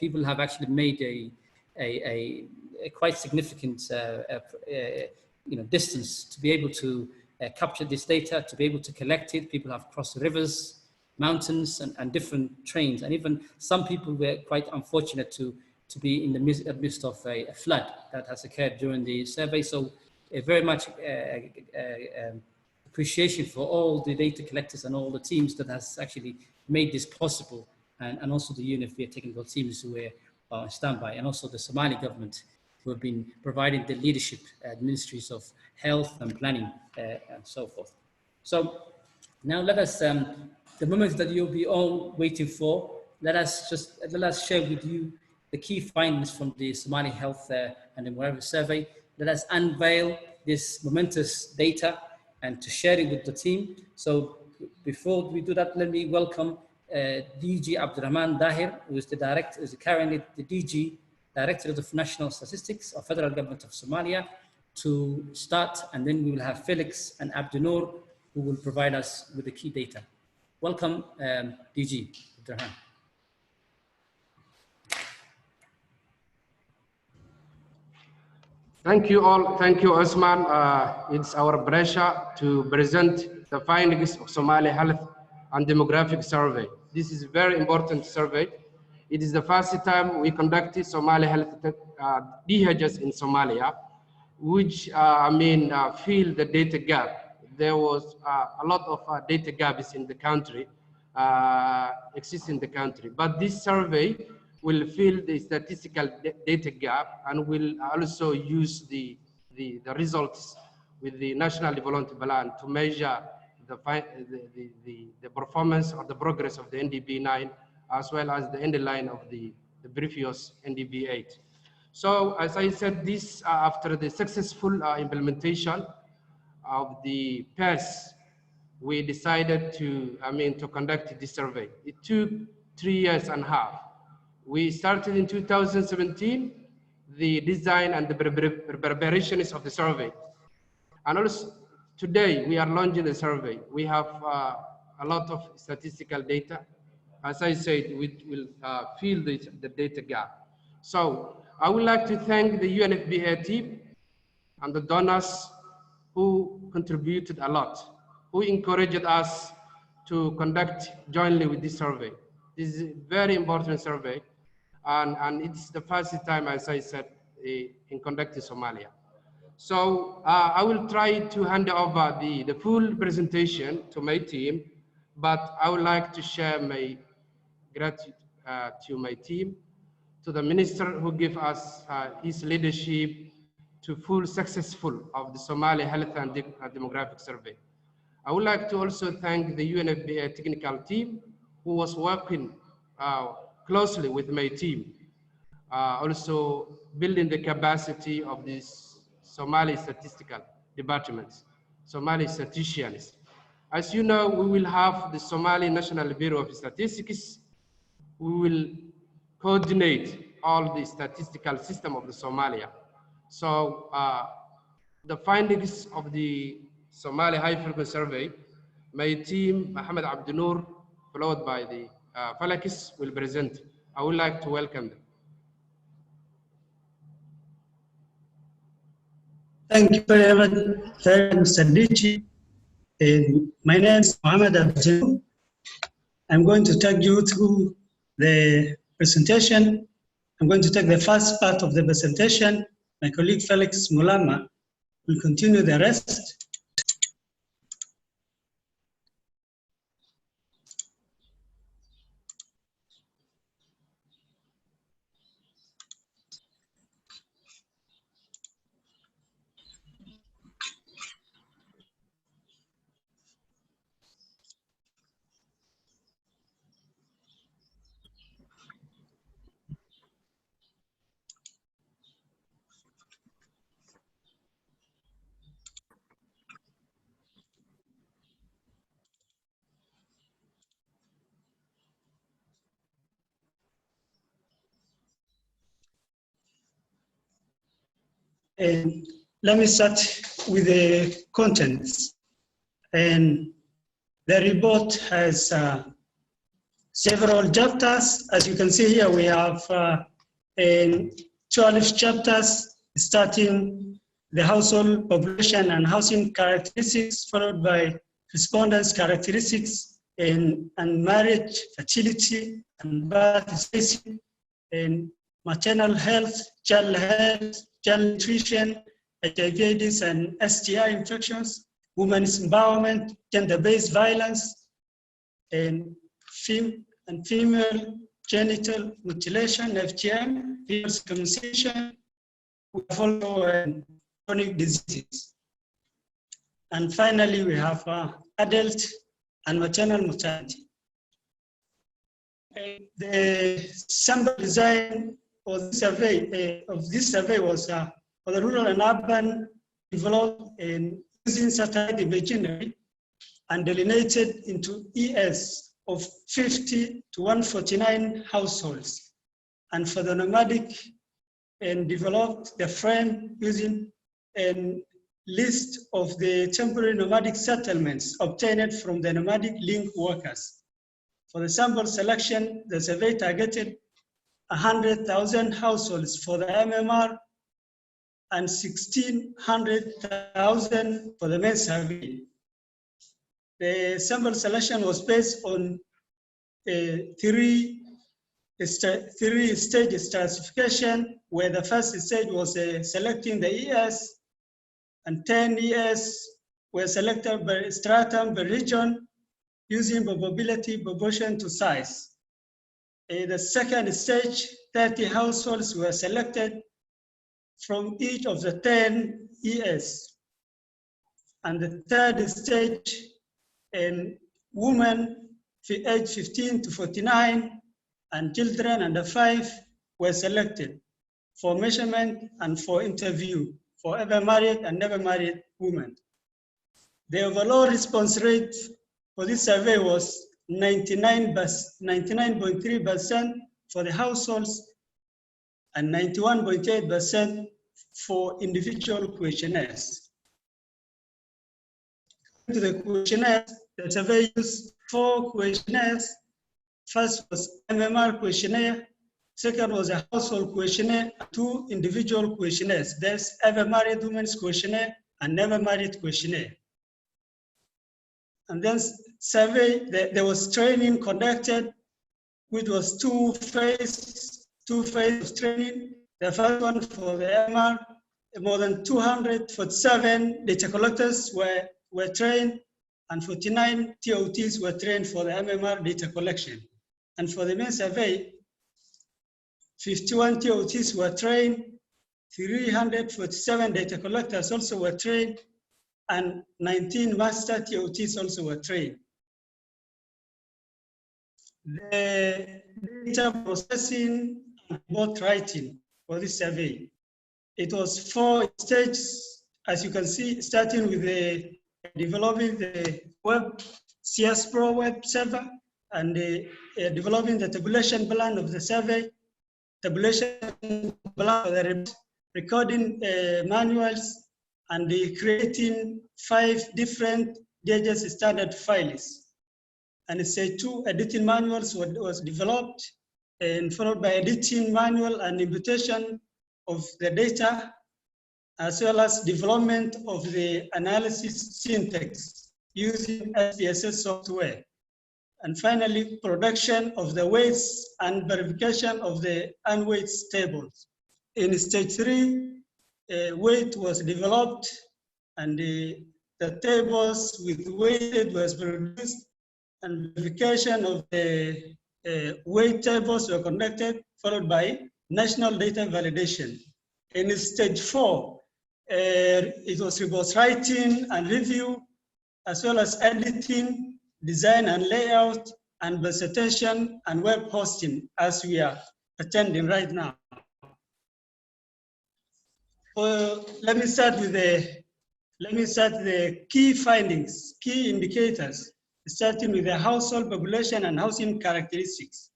People have actually made a quite significant distance to be able to capture this data, to be able to collect it. People have crossed rivers, mountains and different trains, and even some people were quite unfortunate to be in the midst of a flood that has occurred during the survey. So very much appreciation for all the data collectors and all the teams that has actually made this possible, and also the UNFPA technical teams who were on standby, and also the Somali government who have been providing the leadership at ministries of health and planning and so forth. So now let us the moment that you'll be all waiting for, let us share with you the key findings from the Somali Health and Demographic Survey. Let us unveil this momentous data and to share it with the team. So before we do that, let me welcome DG Abdurrahman Dahir, who is currently the DG, Director of the National Statistics of Federal Government of Somalia, to start, and then we will have Felix and Abdunur, who will provide us with the key data. Welcome, DG Abdurrahman. Thank you all. Thank you, Osman. It's our pleasure to present the findings of Somali Health and Demographic Survey. This is a very important survey. It is the first time we conducted Somali Health DHS in Somalia, which fill the data gap. There was a lot of data gaps in the country, exist in the country. But this survey will fill the statistical data gap and will also use the results with the National Development Plan to measure the performance or the progress of the NDB-9, as well as the end line of the previous NDB-8. So as I said, this after the successful implementation of the PES, we decided to conduct this survey. It took 3.5 years. We started in 2017, the design and the preparations of the survey. And also today we are launching the survey. We have a lot of statistical data. As I said, we will fill the data gap. So I would like to thank the UNFPA team and the donors who contributed a lot, who encouraged us to conduct jointly with this survey. This is a very important survey, and it's the first time, as I said, in conducting Somalia. So I will try to hand over the full presentation to my team, but I would like to share my gratitude to my team, to the minister who gave us his leadership to full successful of the Somali Health and Demographic Survey. I would like to also thank the UNFPA technical team who was working closely with my team, also building the capacity of this Somali statistical departments, Somali statisticians. As you know, we will have the Somali National Bureau of Statistics. We will coordinate all the statistical system of the Somalia. So the findings of the Somali High Frequency Survey, my team, Mohammed Abdunur, followed by the Falakis, will present. I would like to welcome them. Thank you very much, Mr. Dichi. My name is Mohammed Abdunur. I'm going to take you through the presentation. I'm going to take the first part of the presentation. My colleague Felix Mulama will continue the rest. And let me start with the contents. And the report has several chapters. As you can see here, we have 12 chapters, starting the household population and housing characteristics, followed by respondents' characteristics and marriage, fertility, and birth spacing, and maternal health, child nutrition, HIV/AIDS and STI infections, women's empowerment, gender-based violence, and female genital mutilation, FGM, female circumcision. We have also chronic diseases. And finally, we have adult and maternal mortality. The sample design of this survey was for the rural and urban developed using satellite imagery and delineated into ES of 50 to 149 households. And for the nomadic, and developed the frame using a list of the temporary nomadic settlements obtained from the nomadic link workers. For the sample selection, the survey targeted 100,000 households for the MMR and 1,600,000 for the main survey. The sample selection was based on a three-stage stratification, where the first stage was selecting the ES, and 10 ES were selected by stratum, by region, using probability proportion to size. The second stage, 30 households were selected from each of the 10 ES. And the third stage, women aged 15 to 49 and children under 5 were selected for measurement and for interview for ever married and never married women. The overall response rate for this survey was 99.3% for the households and 91.8% for individual questionnaires. To the questionnaires, the survey used 4 questionnaires. First was MMR questionnaire, second was a household questionnaire, 2 individual questionnaires. There's ever married women's questionnaire and never married questionnaire. And then survey, there was training conducted, which was two phases of training. The first one for the MR, more than 247 data collectors were trained, and 49 TOTs were trained for the MMR data collection. And for the main survey, 51 TOTs were trained, 347 data collectors also were trained, and 19 master TOTs also were trained. The data processing and report writing for this survey, it was 4 stages, as you can see, starting with developing the web CS Pro web server and developing the tabulation plan of the survey, tabulation plan of the recording manuals, and creating 5 different DHS standard files. And stage 2 editing manuals was developed, and followed by editing manual and imputation of the data, as well as development of the analysis syntax using SPSS software. And finally, production of the weights and verification of the unweights tables. In stage 3, weight was developed, and the tables with weighted was produced, and verification of the weight tables were conducted, followed by national data validation. In stage 4, it was report writing and review, as well as editing, design and layout, and presentation and web hosting, as we are attending right now. Let me start with the key findings, key indicators, starting with the household population and housing characteristics.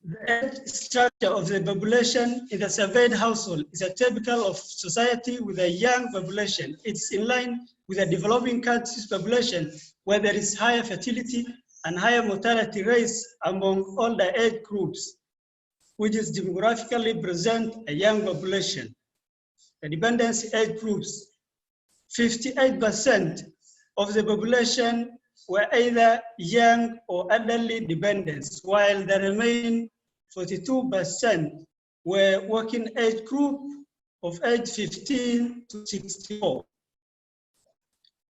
The age structure of the population in the surveyed household is a typical of society with a young population. It's in line with a developing countries population where there is higher fertility and higher mortality rates among all the age groups, which is demographically present a young population. The dependency age groups, 58% of the population were either young or elderly dependents, while the remaining 42% were working age group of age 15 to 64.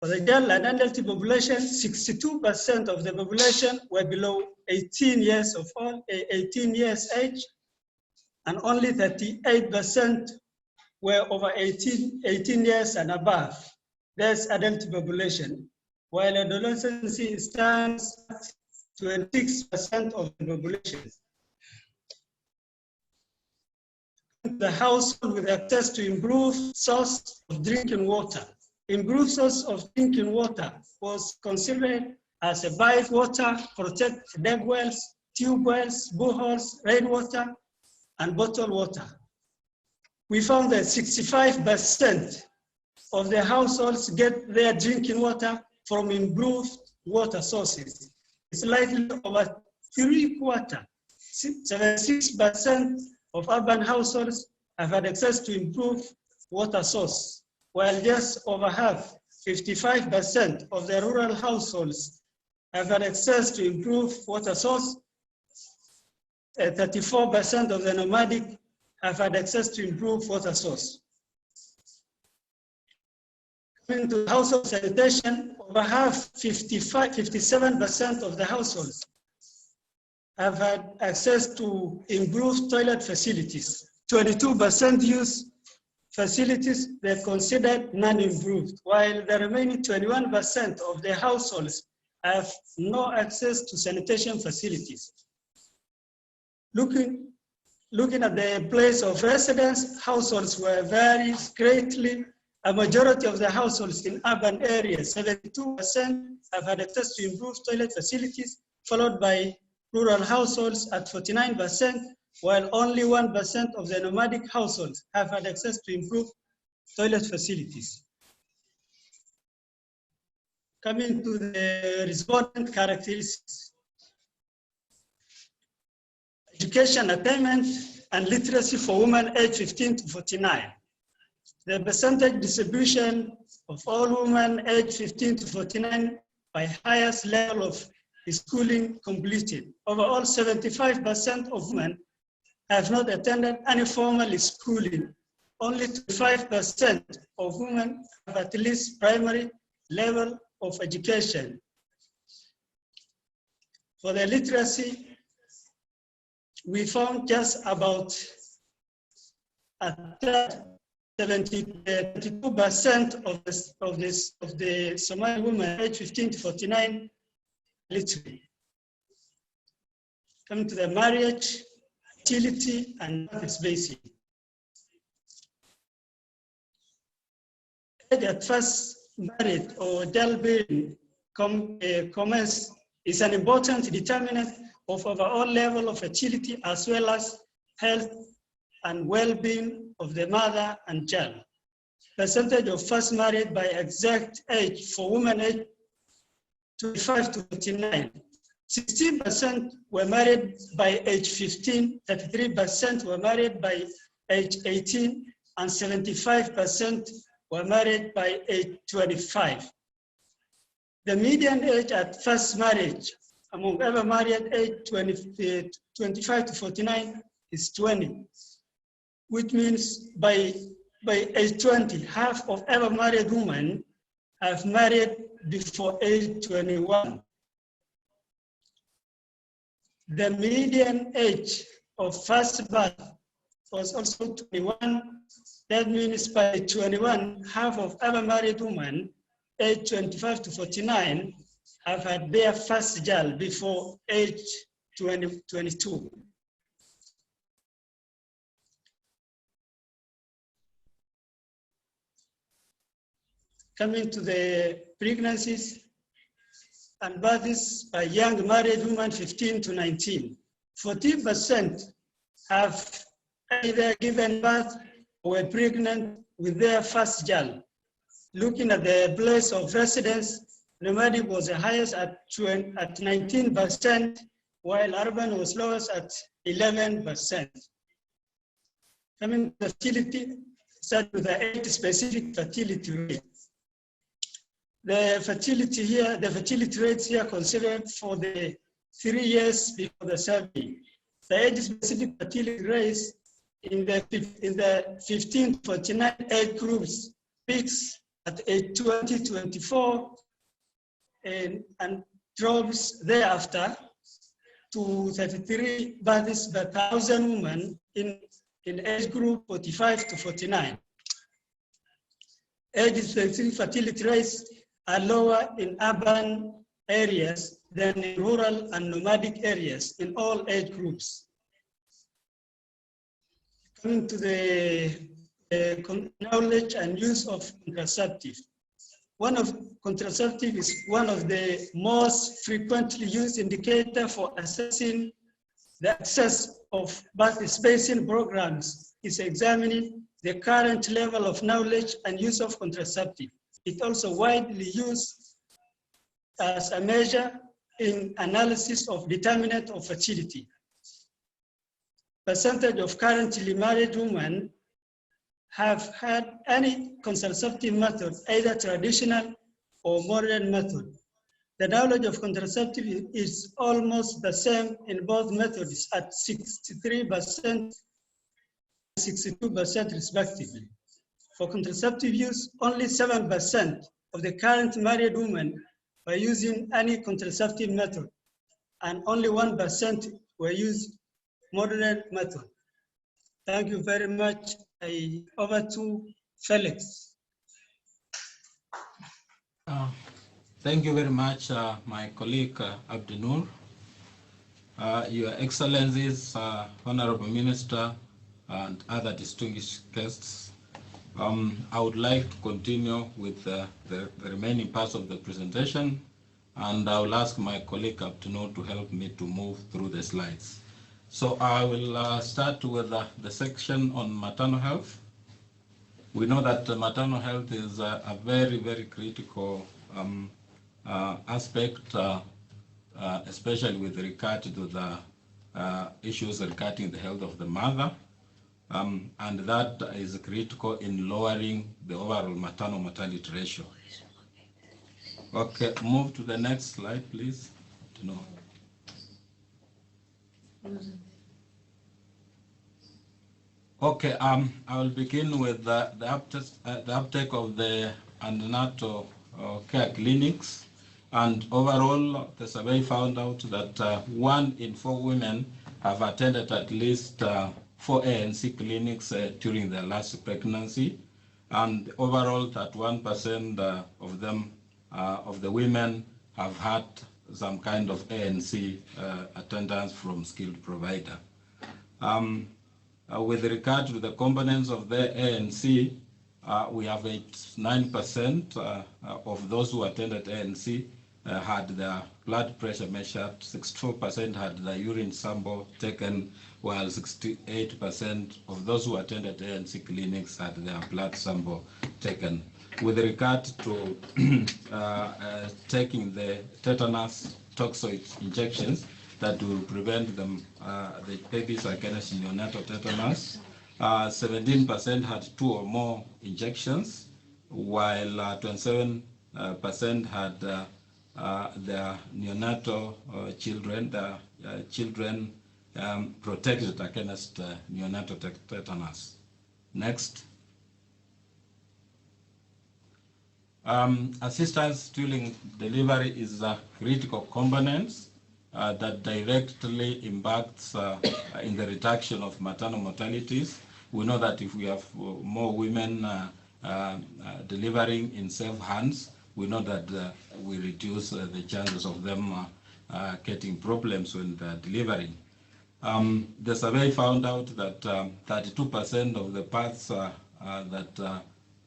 For the girl and elderly population, 62% of the population were below 18 years age, and only 38% were over 18 years and above. That's adult population, while adolescency stands at 26% of the population. The household with access to improved source of drinking water. Improved source of drinking water was considered as a bite water, protect deck wells, tube wells, boreholes, rainwater, and bottled water. We found that 65% of the households get their drinking water from improved water sources. It's likely over 3/4, 76% of urban households have had access to improved water source, while just over half, 55% of the rural households have had access to improved water source. 34% of the nomadic have had access to improved water source. Coming to household sanitation, over half, 57% of the households have had access to improved toilet facilities. 22% use facilities that considered non-improved, while the remaining 21% of the households have no access to sanitation facilities. Looking at the place of residence, households were varied greatly. A majority of the households in urban areas, 72%, have had access to improved toilet facilities, followed by rural households at 49%, while only 1% of the nomadic households have had access to improved toilet facilities. Coming to the respondent characteristics. Education attainment and literacy for women aged 15 to 49. The percentage distribution of all women aged 15 to 49 by highest level of schooling completed. Overall, 75% of women have not attended any formal schooling. Only 5% of women have at least primary level of education. For the literacy, we found just about a third, 72% of the Somali women aged 15 to 49 literate. Coming to the marriage, fertility, and birth spacing. Age at first married or childbearing commence is an important determinant of overall level of fertility as well as health and well-being of the mother and child. Percentage of first married by exact age for women aged 25 to 49. 16% were married by age 15, 33% were married by age 18, and 75% were married by age 25. The median age at first marriage among ever married age 25 to 49 is 20, which means by age 20, half of ever married women have married before age 21. The median age of first birth was also 21. That means by 21, half of ever married women age 25 to 49 have had their first child before age 22. Coming to the pregnancies and births by young married women 15 to 19. 14% have either given birth or were pregnant with their first child. Looking at the place of residence, nomadic was the highest at 19%, while urban was lowest at 11%. Coming to fertility, start with the age-specific fertility rate. The fertility rates here considered for the 3 years before the survey. The age-specific fertility rates in the 15 to 49 age groups peaks at age 20 to 24 and drops thereafter to 33 births per 1,000 women in age group 45 to 49. Age-specific fertility rates are lower in urban areas than in rural and nomadic areas in all age groups. Coming to the knowledge and use of contraceptive. Contraceptive is one of the most frequently used indicator for assessing the access of birth spacing programs is examining the current level of knowledge and use of contraceptive. It also widely used as a measure in analysis of determinant of fertility. Percentage of currently married women have had any contraceptive method, either traditional or modern method. The knowledge of contraceptive is almost the same in both methods at 63% and 62% respectively. For contraceptive use, only 7% of the current married women were using any contraceptive method, and only 1% were using modern method. Thank you very much. Over to Felix. Thank you very much, my colleague Abdinur. Your Excellencies, Honorable Minister, and other distinguished guests. I would like to continue with the remaining parts of the presentation, and I will ask my colleague Abdinur to help me to move through the slides. So I will start with the section on maternal health. We know that maternal health is a very, very critical aspect, especially with regard to the issues regarding the health of the mother. And that is critical in lowering the overall maternal-mortality ratio. Okay, move to the next slide, please. No. Okay, I will begin with the uptake of the antenatal care clinics. And overall, the survey found out that 1 in 4 women have attended at least 4 ANC clinics during their last pregnancy. And overall, that 1% of them, of the women, have had some kind of ANC attendance from skilled provider. With regard to the components of the ANC, we have 9% of those who attended ANC had their blood pressure measured, 64% had the urine sample taken, while 68% of those who attended ANC clinics had their blood sample taken. With regard to taking the tetanus toxoid injections that will prevent them, the babies against neonatal tetanus, 17% had 2 or more injections, while 27% had their neonatal children, protected against neonatal tetanus. Next. Assistance during delivery is a critical component that directly impacts in the reduction of maternal mortalities. We know that if we have more women delivering in safe hands, we know that we reduce the chances of them getting problems when they're delivering. The survey found out that 32% of the births that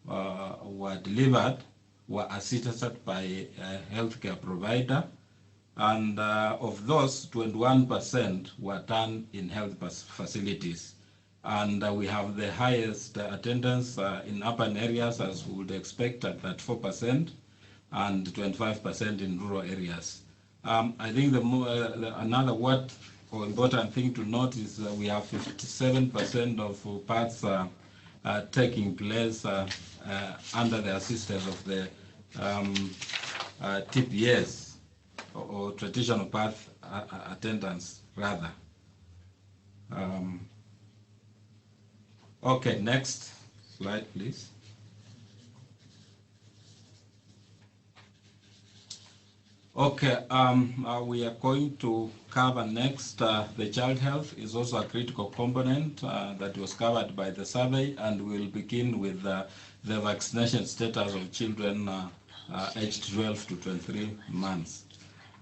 were delivered were assisted by a healthcare provider, and of those, 21% were done in health facilities. And we have the highest attendance in urban areas, as we would expect, at 4%, and 25% in rural areas. I think another important thing to note is that we have 57% of births taking place under the assistance of the TPS, or traditional birth attendants, rather. Okay, next slide, please. Okay, we are going to cover next the child health is also a critical component that was covered by the survey, and we'll begin with the vaccination status of children aged 12 to 23 months.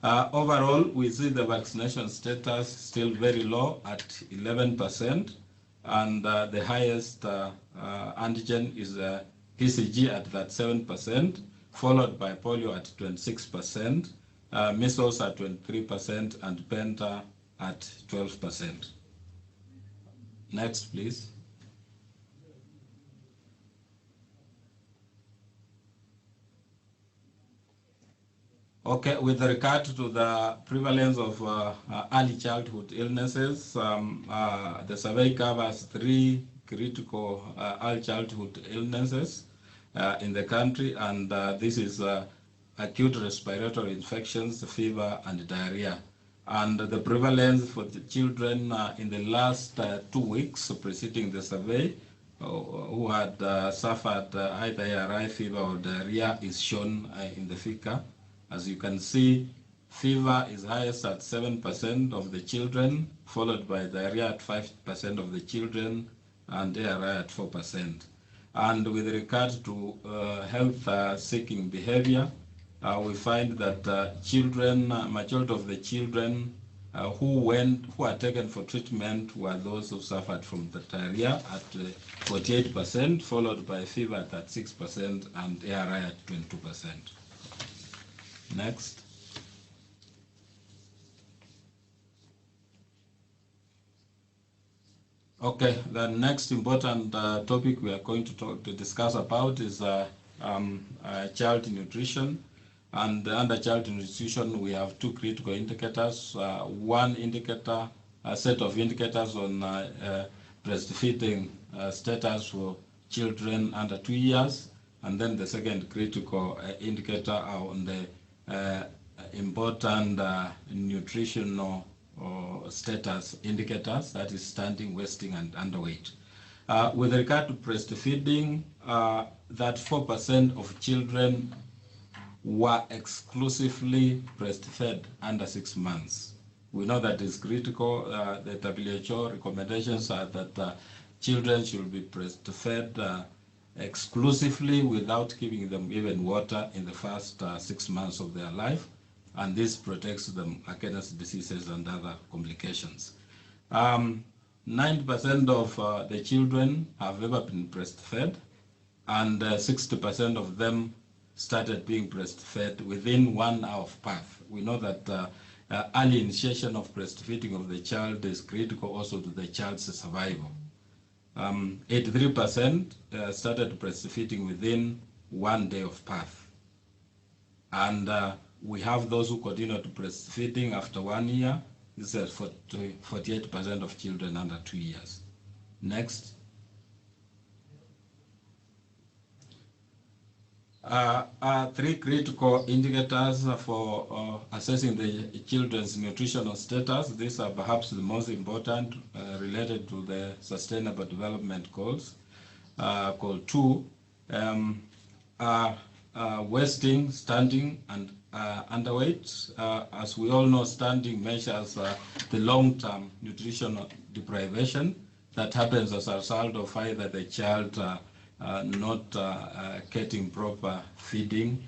Overall, we see the vaccination status still very low at 11%, and the highest antigen is PCG at that 7%, followed by polio at 26%, measles at 23%, and penta at 12%. Next, please. Okay, with regard to the prevalence of early childhood illnesses, the survey covers 3 critical early childhood illnesses in the country, and this is acute respiratory infections, fever, and diarrhea. And the prevalence for the children in the last 2 weeks preceding the survey who had suffered either ARI, fever, or diarrhea is shown in the figure. As you can see, fever is highest at 7% of the children, followed by diarrhea at 5% of the children, and ARI at 4%. And with regard to health-seeking behavior, we find that majority of the children who are taken for treatment were those who suffered from the diarrhea at 48%, followed by fever at 6%, and ARI at 22%. Next. Okay, the next important topic we are going to discuss about is child nutrition. And under child nutrition, we have 2 critical indicators. One indicator, a set of indicators on breastfeeding status for children under 2 years, and then the second critical indicator on the important nutritional status indicators, that is standing, wasting, and underweight. With regard to breastfeeding, that 4% of children were exclusively breastfed under 6 months. We know that is critical. The WHO recommendations are that children should be breastfed exclusively without giving them even water in the first 6 months of their life, and this protects them against diseases and other complications. 90% of the children have ever been breastfed, and 60% of them started being breastfed within 1 hour of birth. We know that early initiation of breastfeeding of the child is critical also to the child's survival. 83% started breastfeeding within 1 day of birth. And we have those who continued breastfeeding after 1 year. This is 48% of children under 2 years. Next. Three critical indicators for assessing the children's nutritional status. These are perhaps the most important related to the Sustainable Development Goals. Goal 2 wasting, standing, and underweight. As we all know, standing measures the long-term nutritional deprivation that happens as a result of either the child not getting proper feeding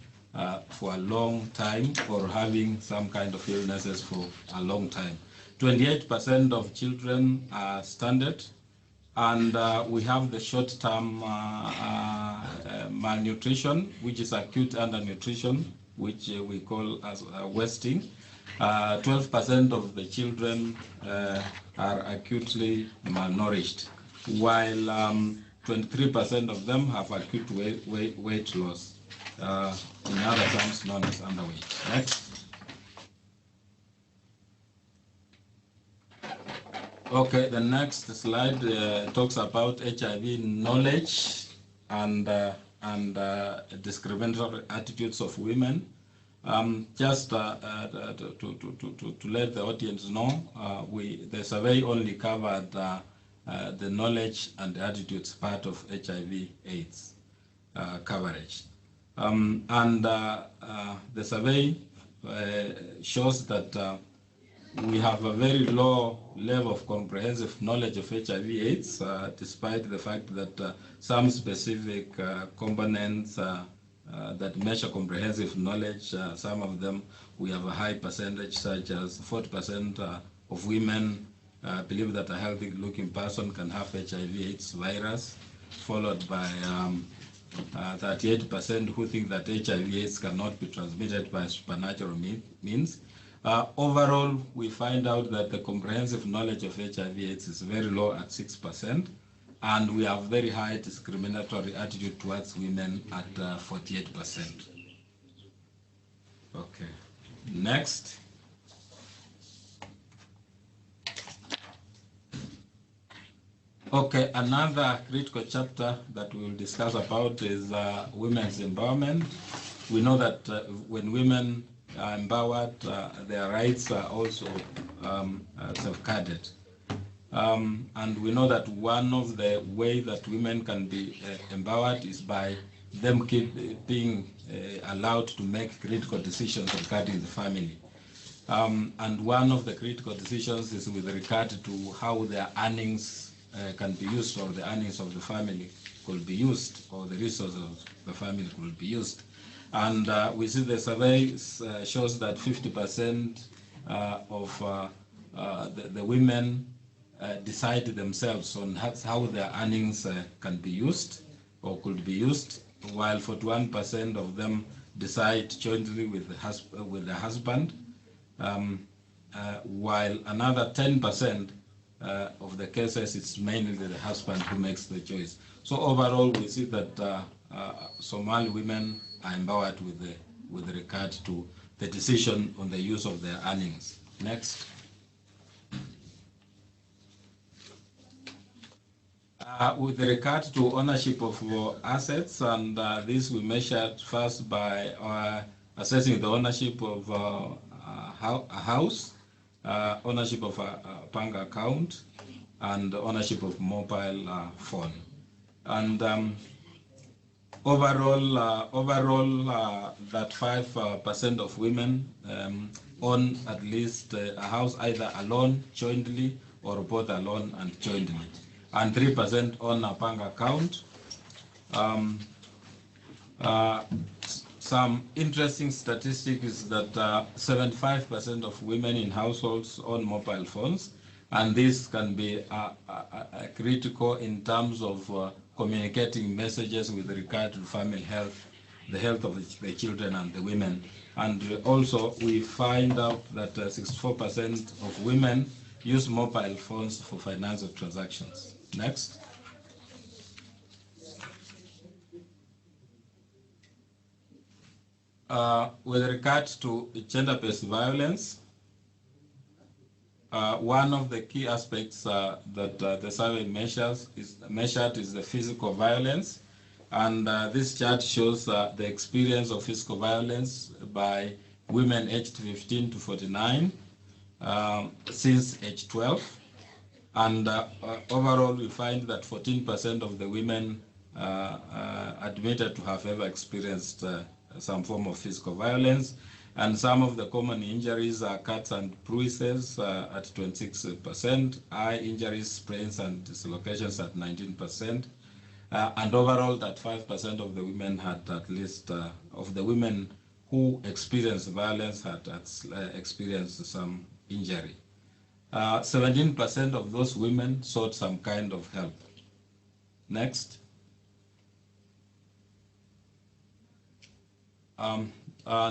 for a long time or having some kind of illnesses for a long time. 28% of children are stunted, and we have the short-term malnutrition, which is acute undernutrition, which we call as wasting. 12% of the children are acutely malnourished, while 23% of them have acute weight loss, in other terms known as underweight. Next. Okay, the next slide talks about HIV knowledge and discriminatory attitudes of women. Just to let the audience know, the survey only covered the knowledge and attitudes part of HIV/AIDS coverage. The survey shows that we have a very low level of comprehensive knowledge of HIV/AIDS, despite the fact that some specific components that measure comprehensive knowledge, some of them we have a high percentage, such as 40% of women believe that a healthy-looking person can have HIV/AIDS virus, followed by 38% who think that HIV/AIDS cannot be transmitted by supernatural means. Overall, we find out that the comprehensive knowledge of HIV/AIDS is very low at 6%, and we have very high discriminatory attitude towards women at 48%. Okay, next. Okay, another critical chapter that we will discuss about is women's empowerment. We know that when women are empowered, their rights are also safeguarded. And we know that one of the ways that women can be empowered is by them being allowed to make critical decisions regarding the family. And one of the critical decisions is with regard to how their earnings can be used, or the earnings of the family could be used, or the resources of the family could be used. And we see the survey shows that 50% of the women decide themselves on how their earnings can be used or could be used, while 41% of them decide jointly with the husband, while another 10% of the cases it's mainly the husband who makes the choice. So overall, we see that Somali women are empowered with regard to the decision on the use of their earnings. Next. With regard to ownership of assets, and this we measured first by assessing the ownership of a house, ownership of a bank account, and ownership of mobile phone. And Overall, that 5% of women own at least a house either alone, jointly, or both alone and jointly. And 3% own a bank account. Some interesting statistic is that 75% of women in households own mobile phones, and this can be critical in terms of communicating messages with regard to family health, the health of the children and the women. And also we find out that 64% of women use mobile phones for financial transactions. Next. With regard to gender-based violence, one of the key aspects that the survey measured is the physical violence. And this chart shows the experience of physical violence by women aged 15 to 49 since age 12. And overall, we find that 14% of the women admitted to have ever experienced some form of physical violence. And some of the common injuries are cuts and bruises at 26%, eye injuries, sprains and dislocations at 19%. And overall, that 5% of the women had at least, of the women who experienced violence had experienced some injury. 17% of those women sought some kind of help. Next.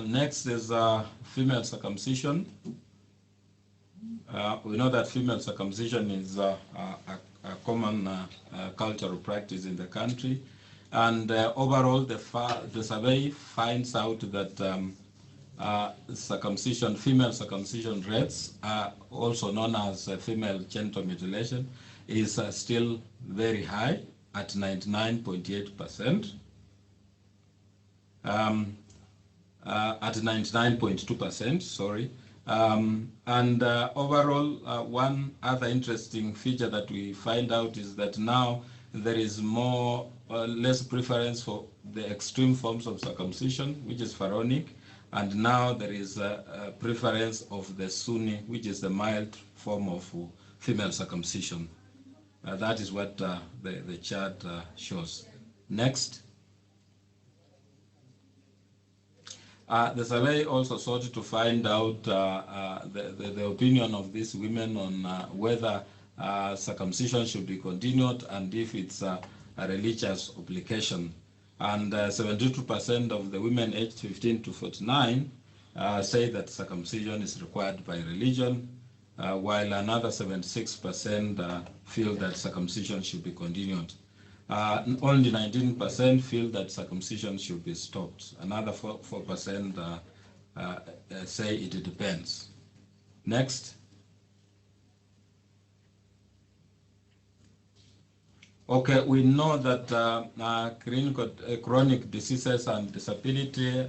Next is female circumcision. We know that female circumcision is a common cultural practice in the country, and overall the survey finds out that female circumcision rates, also known as female genital mutilation, is still very high at 99.8%. At 99.2%, sorry. And overall, one other interesting feature that we find out is that now there is less preference for the extreme forms of circumcision, which is pharaonic, and now there is a preference of the Sunni, which is the mild form of female circumcision. That is what the chart shows. Next. The survey also sought to find out the opinion of these women on whether circumcision should be continued and if it's a religious obligation. And 72% of the women aged 15 to 49 say that circumcision is required by religion, while another 76% feel that circumcision should be continued. Only 19% feel that circumcision should be stopped. Another 4% say it depends. Next. Okay, we know that chronic diseases and disability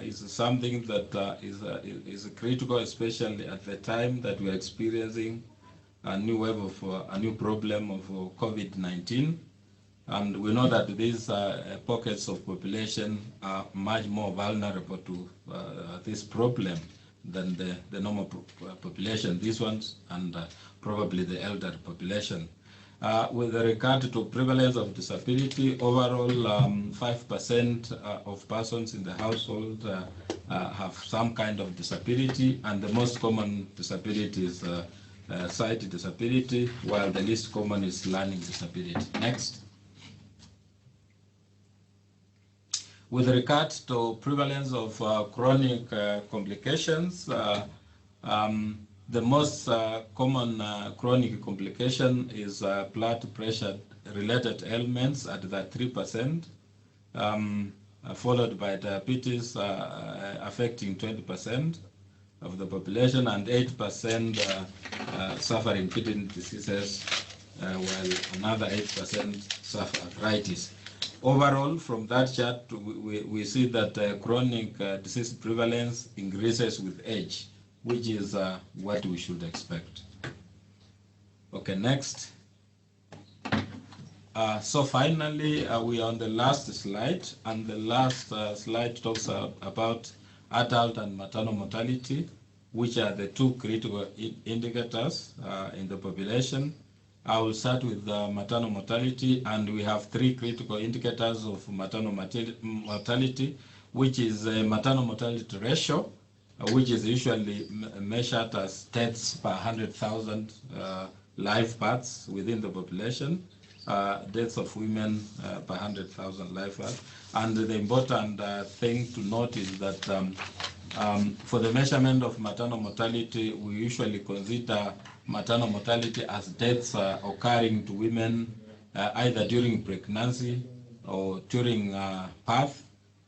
is something that is critical, especially at the time that we are experiencing a new wave of a new problem of COVID-19, and we know that these pockets of population are much more vulnerable to this problem than the normal population, these ones, and probably the elderly population. With regard to prevalence of disability, overall 5% of persons in the household have some kind of disability, and the most common disability is sight disability, while the least common is learning disability. Next. With regard to prevalence of chronic complications, the most common chronic complication is blood pressure related ailments at the 3%, followed by diabetes affecting 20% of the population, and 8% suffering kidney diseases, while another 8% suffer arthritis. Overall, from that chart, we see that chronic disease prevalence increases with age, which is what we should expect. Okay, next. So finally, we are on the last slide, and the last slide talks about adult and maternal mortality, which are the two critical indicators in the population. I will start with maternal mortality, and we have three critical indicators of maternal mortality, which is a maternal mortality ratio, which is usually measured as deaths per 100,000 live births within the population, deaths of women per 100,000 live births. And the important thing to note is that for the measurement of maternal mortality, we usually consider maternal mortality as deaths occurring to women either during pregnancy or during birth,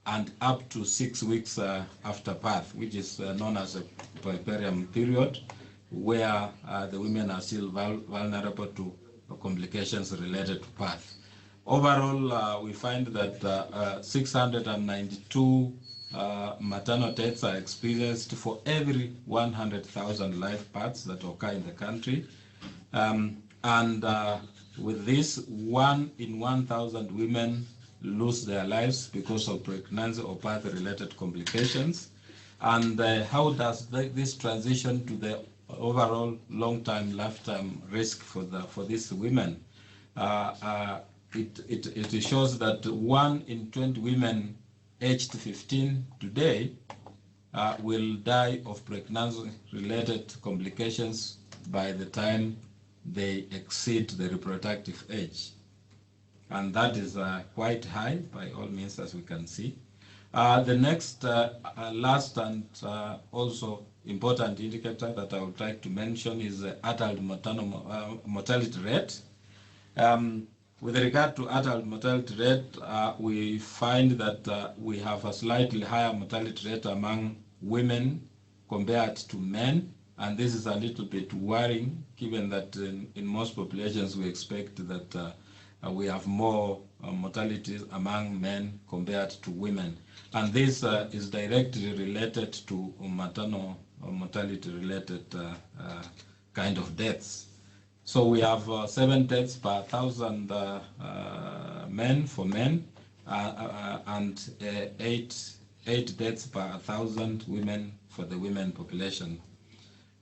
and up to 6 weeks after birth, which is known as a puerperium period, where the women are still vulnerable to complications related to birth. Overall, we find that 692 maternal deaths are experienced for every 100,000 live births that occur in the country. With this, 1 in 1,000 women lose their lives because of pregnancy or birth-related complications. And how does this transition to the overall long-term lifetime risk for these women? It shows that 1 in 20 women aged 15 today will die of pregnancy-related complications by the time they exceed the reproductive age. And that is quite high by all means, as we can see. The next, last and also important indicator that I would like to mention is the adult maternal mortality rate. With regard to adult mortality rate, we find that we have a slightly higher mortality rate among women compared to men, and this is a little bit worrying, given that in most populations we expect that we have more mortalities among men compared to women. And this is directly related to maternal mortality related kind of deaths. So we have 7 deaths per 1,000 men for men, and 8 deaths per 1,000 women for the women population.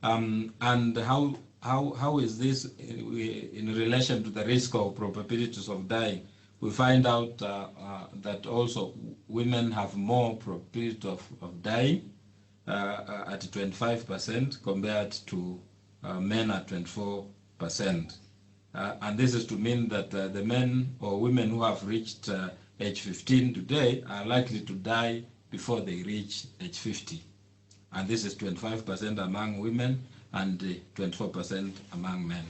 And how is this in relation to the risk or probabilities of dying? We find out that also women have more probability of dying at 25% compared to men at 24%. And this is to mean that the men or women who have reached age 15 today are likely to die before they reach age 50. And this is 25% among women and 24% among men.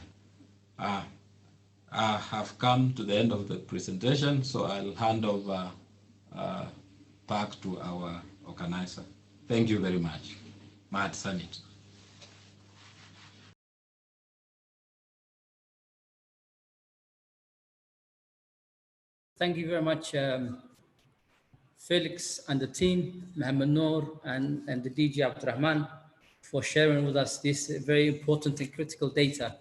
I have come to the end of the presentation, so I'll hand over back to our organizer. Thank you very much. Matt Sanit. Thank you very much, Felix and the team, Mohammed Noor and the DG Abdurrahman, for sharing with us this very important and critical data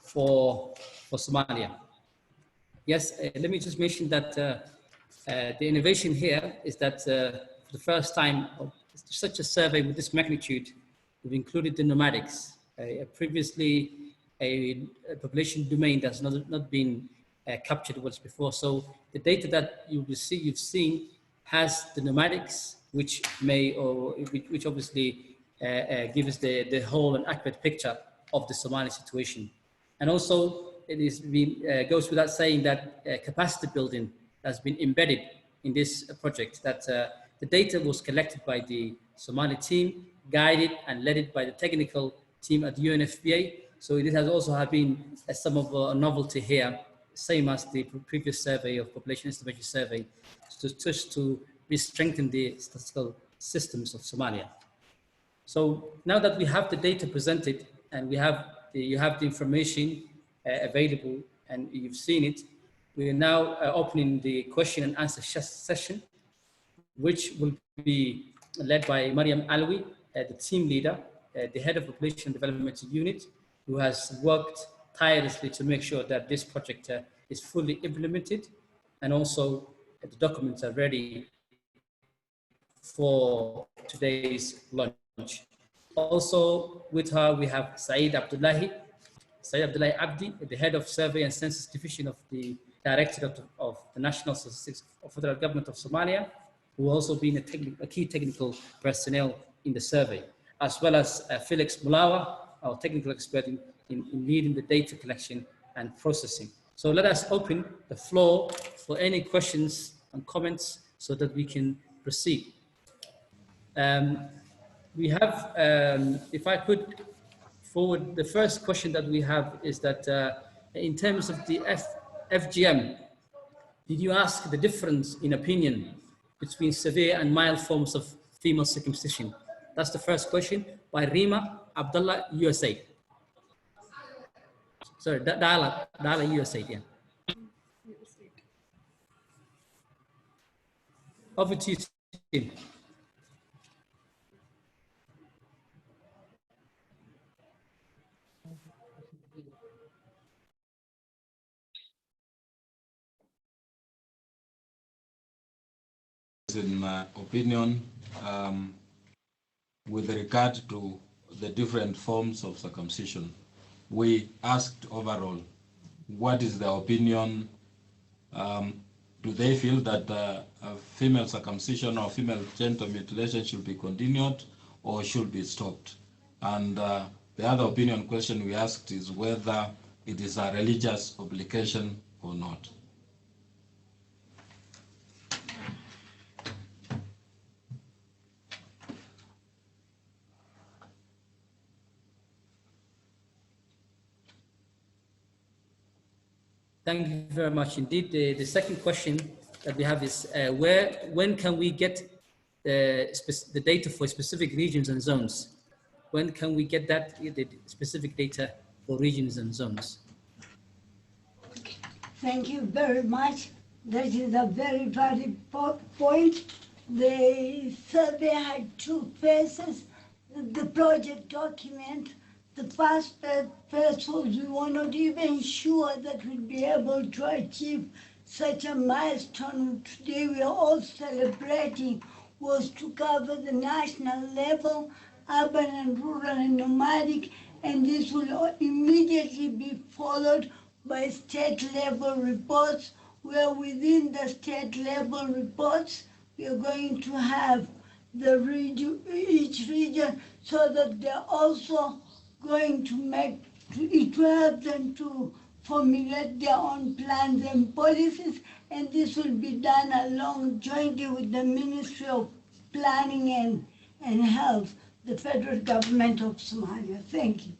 for Somalia. Yes, let me just mention that the innovation here is that for the first time, such a survey with this magnitude, we've included the nomadics. Previously, a population domain that's not been captured once before. So the data that you've seen has the nomadics, which obviously give us the whole and accurate picture of the Somali situation. And also, it goes without saying that capacity building has been embedded in this project, that the data was collected by the Somali team, guided and led by the technical team at the UNFPA. So it has also been some of a novelty here, same as the previous survey of population estimation survey, to strengthen the statistical systems of Somalia. So now that we have the data presented and you have the information available and you've seen it, we are now opening the question and answer session, which will be led by Mariam Alwi, the team leader, the head of population development unit, who has worked tirelessly to make sure that this project is fully implemented, and also the documents are ready for today's launch. Also with her, we have Saeed Abdullahi Abdi, the head of Survey and Census Division of the Directorate of the National Statistics of Federal Government of Somalia, who also been a key technical personnel in the survey, as well as Felix Mulawa, our technical expert in leading the data collection and processing. So let us open the floor for any questions and comments so that we can proceed. We have, if I could forward, the first question that we have is that in terms of the FGM, did you ask the difference in opinion between severe and mild forms of female circumcision? That's the first question by Rima Abdullah, USA. Sorry, Dala, USA, yeah. Over to you, Tim. In my opinion, with regard to the different forms of circumcision, we asked overall, what is their opinion? Do they feel that a female circumcision or female genital mutilation should be continued or should be stopped? And the other opinion question we asked is whether it is a religious obligation or not. Thank you very much indeed. The second question that we have is when can we get the data for specific regions and zones? When can we get that, the specific data for regions and zones? Thank you very much. That is a very valid point. The survey had two phases. The project document, the first phase was we were not even sure that we'd be able to achieve such a milestone. Today we are all celebrating, was to cover the national level, urban and rural and nomadic, and this will immediately be followed by state level reports, where within the state level reports, we are going to have the region, each region, so that they're also going to help them to formulate their own plans and policies, and this will be done along jointly with the Ministry of Planning and Health, the federal government of Somalia. Thank you.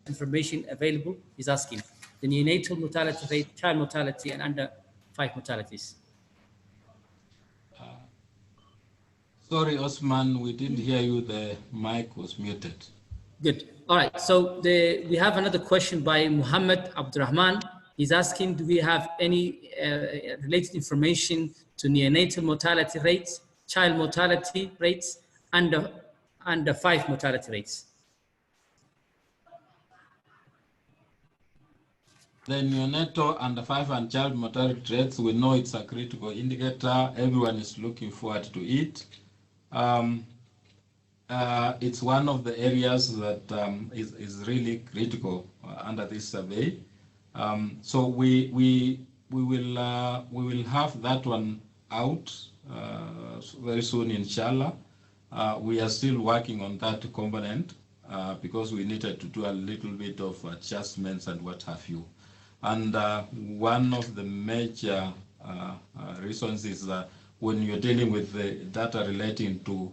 Information available is asking the neonatal mortality rate, child mortality, and under 5 mortalities. Sorry, Osman, we didn't hear you. The mic was muted. Good. All right. So we have another question by Muhammad Abdurrahman. He's asking, do we have any related information to neonatal mortality rates, child mortality rates, under 5 mortality rates? The neonatal under 5 and child mortality rates, we know it's a critical indicator. Everyone is looking forward to it. It's one of the areas that is really critical under this survey. So we will have that one out very soon, inshallah. We are still working on that component because we needed to do a little bit of adjustments and what have you. And one of the major reasons is that when you're dealing with the data relating to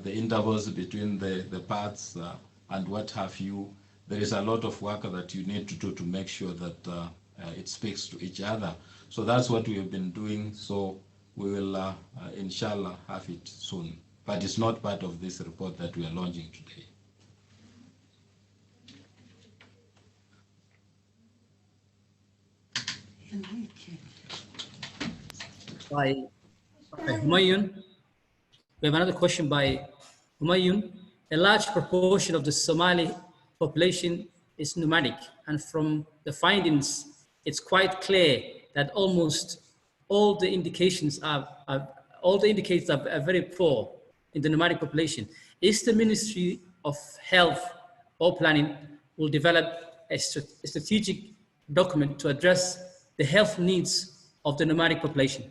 the intervals between the parts and what have you, there is a lot of work that you need to do to make sure that it speaks to each other. So that's what we have been doing. So we will, inshallah, have it soon. But it's not part of this report that we are launching today. By Humayun. We have another question by Humayun. A large proportion of the Somali population is nomadic, and from the findings, it's quite clear that almost all the indicators are very poor in the nomadic population. Is the Ministry of Health or Planning will develop a strategic document to address the health needs of the nomadic population?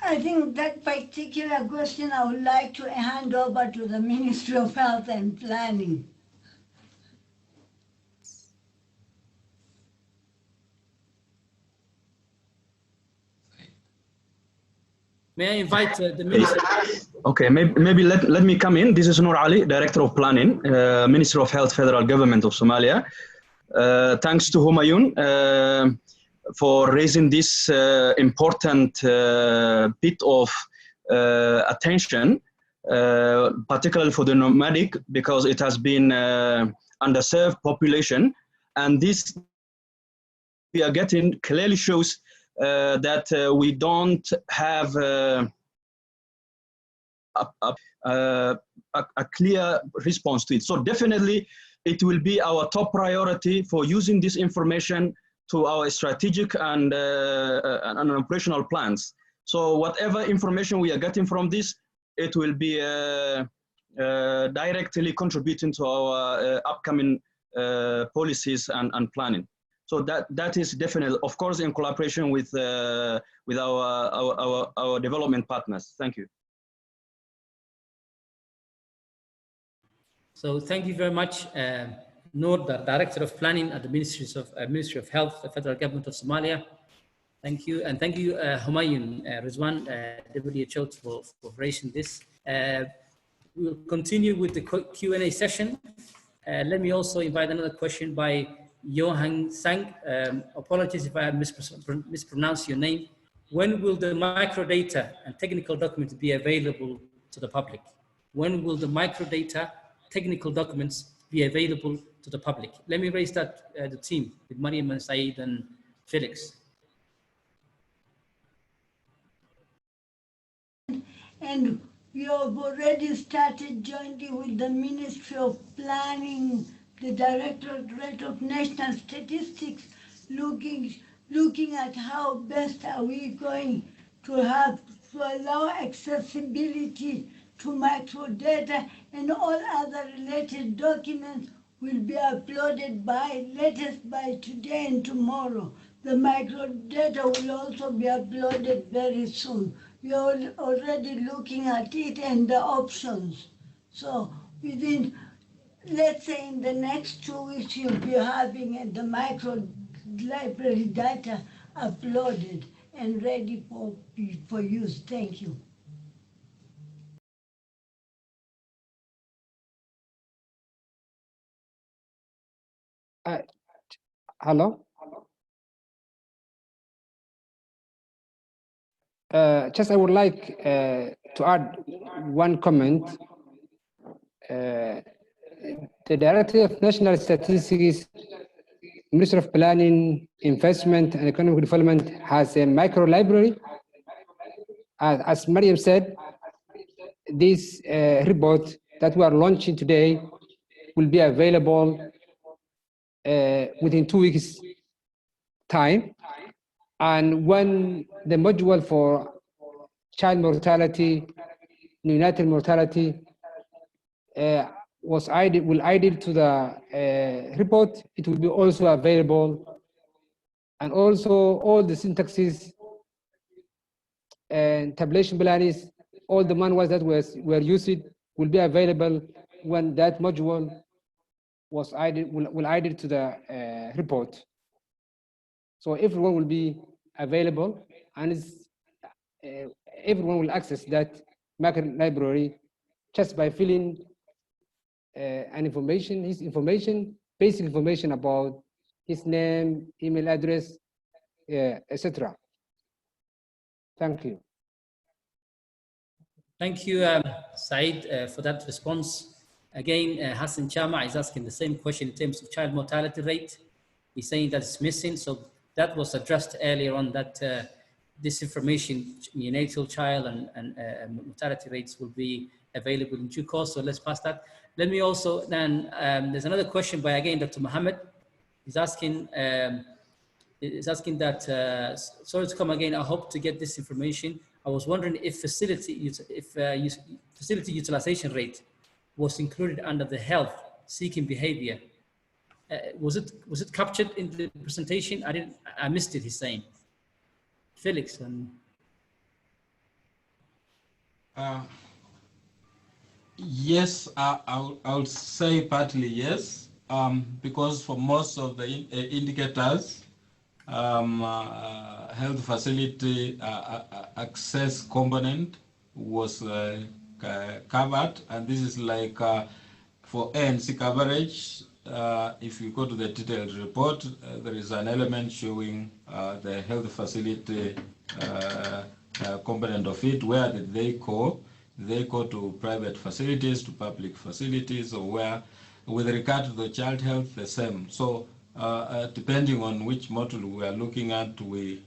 I think that particular question I would like to hand over to the Ministry of Health and Planning. May I invite the Minister? Okay, maybe let me come in. This is Noor Ali, Director of Planning, Ministry of Health, Federal Government of Somalia. Thanks to Humayun for raising this important bit of attention, particularly for the nomadic, because it has been underserved population. And this we are getting clearly shows that we don't have a clear response to it. So definitely it will be our top priority for using this information to our strategic and operational plans. So whatever information we are getting from this, it will be directly contributing to our upcoming policies and planning. So that is definitely, of course, in collaboration with our development partners. Thank you. So thank you very much, Noor, the Director of Planning at the Ministry of Health, the Federal Government of Somalia. Thank you, and thank you, Humayun Rizwan, WHO, for raising this. We'll continue with the Q&A session. Let me also invite another question by Johan Sang. Apologies if I mispronounced your name. When will the microdata and technical documents be available to the public? When will the microdata technical documents be available to the public? Let me raise that the team with Mariam and Saeed and Felix. And we have already started jointly with the Ministry of Planning, the Directorate of National Statistics, looking at how best are we going to allow accessibility to microdata, and all other related documents will be uploaded latest by today and tomorrow. The microdata will also be uploaded very soon. We are already looking at it and the options. So within, let's say in the next 2 weeks, you'll be having the micro library data uploaded and ready for use. Thank you. Hello. Just I would like to add one comment. The Director of National Statistics, Ministry of Planning, Investment and Economic Development has a micro library. As Mariam said, this report that we are launching today will be available within 2 weeks' time. And when the module for child mortality, neonatal mortality will added to the report, it will be also available. And also all the syntaxes and tabulation plans, all the manuals that were used will be available when that module was added, will added to the report. So everyone will be available, and everyone will access that macro library just by filling and information, his information, basic information about his name, email address, etc. Thank you. Thank you, Said, for that response. Again, Hassan Chama is asking the same question in terms of child mortality rate. He's saying that it's missing. So that was addressed earlier on, that this information, neonatal child and mortality rates will be available in due course. So let's pass that. Let me also then, there's another question by, again, Dr. Mohammed. He's asking that, sorry to come again, I hope to get this information. I was wondering if facility utilization rate was included under the health seeking behavior. Was it captured in the presentation? I missed it, he's saying. Felix. Yes, I'll say partly yes, because for most of the indicators, health facility access component was covered, and this is like for ANC coverage. If you go to the detailed report, there is an element showing the health facility component of it. Where did they go? They go to private facilities, to public facilities, or where, with regard to the child health, the same. So depending on which model we are looking at, we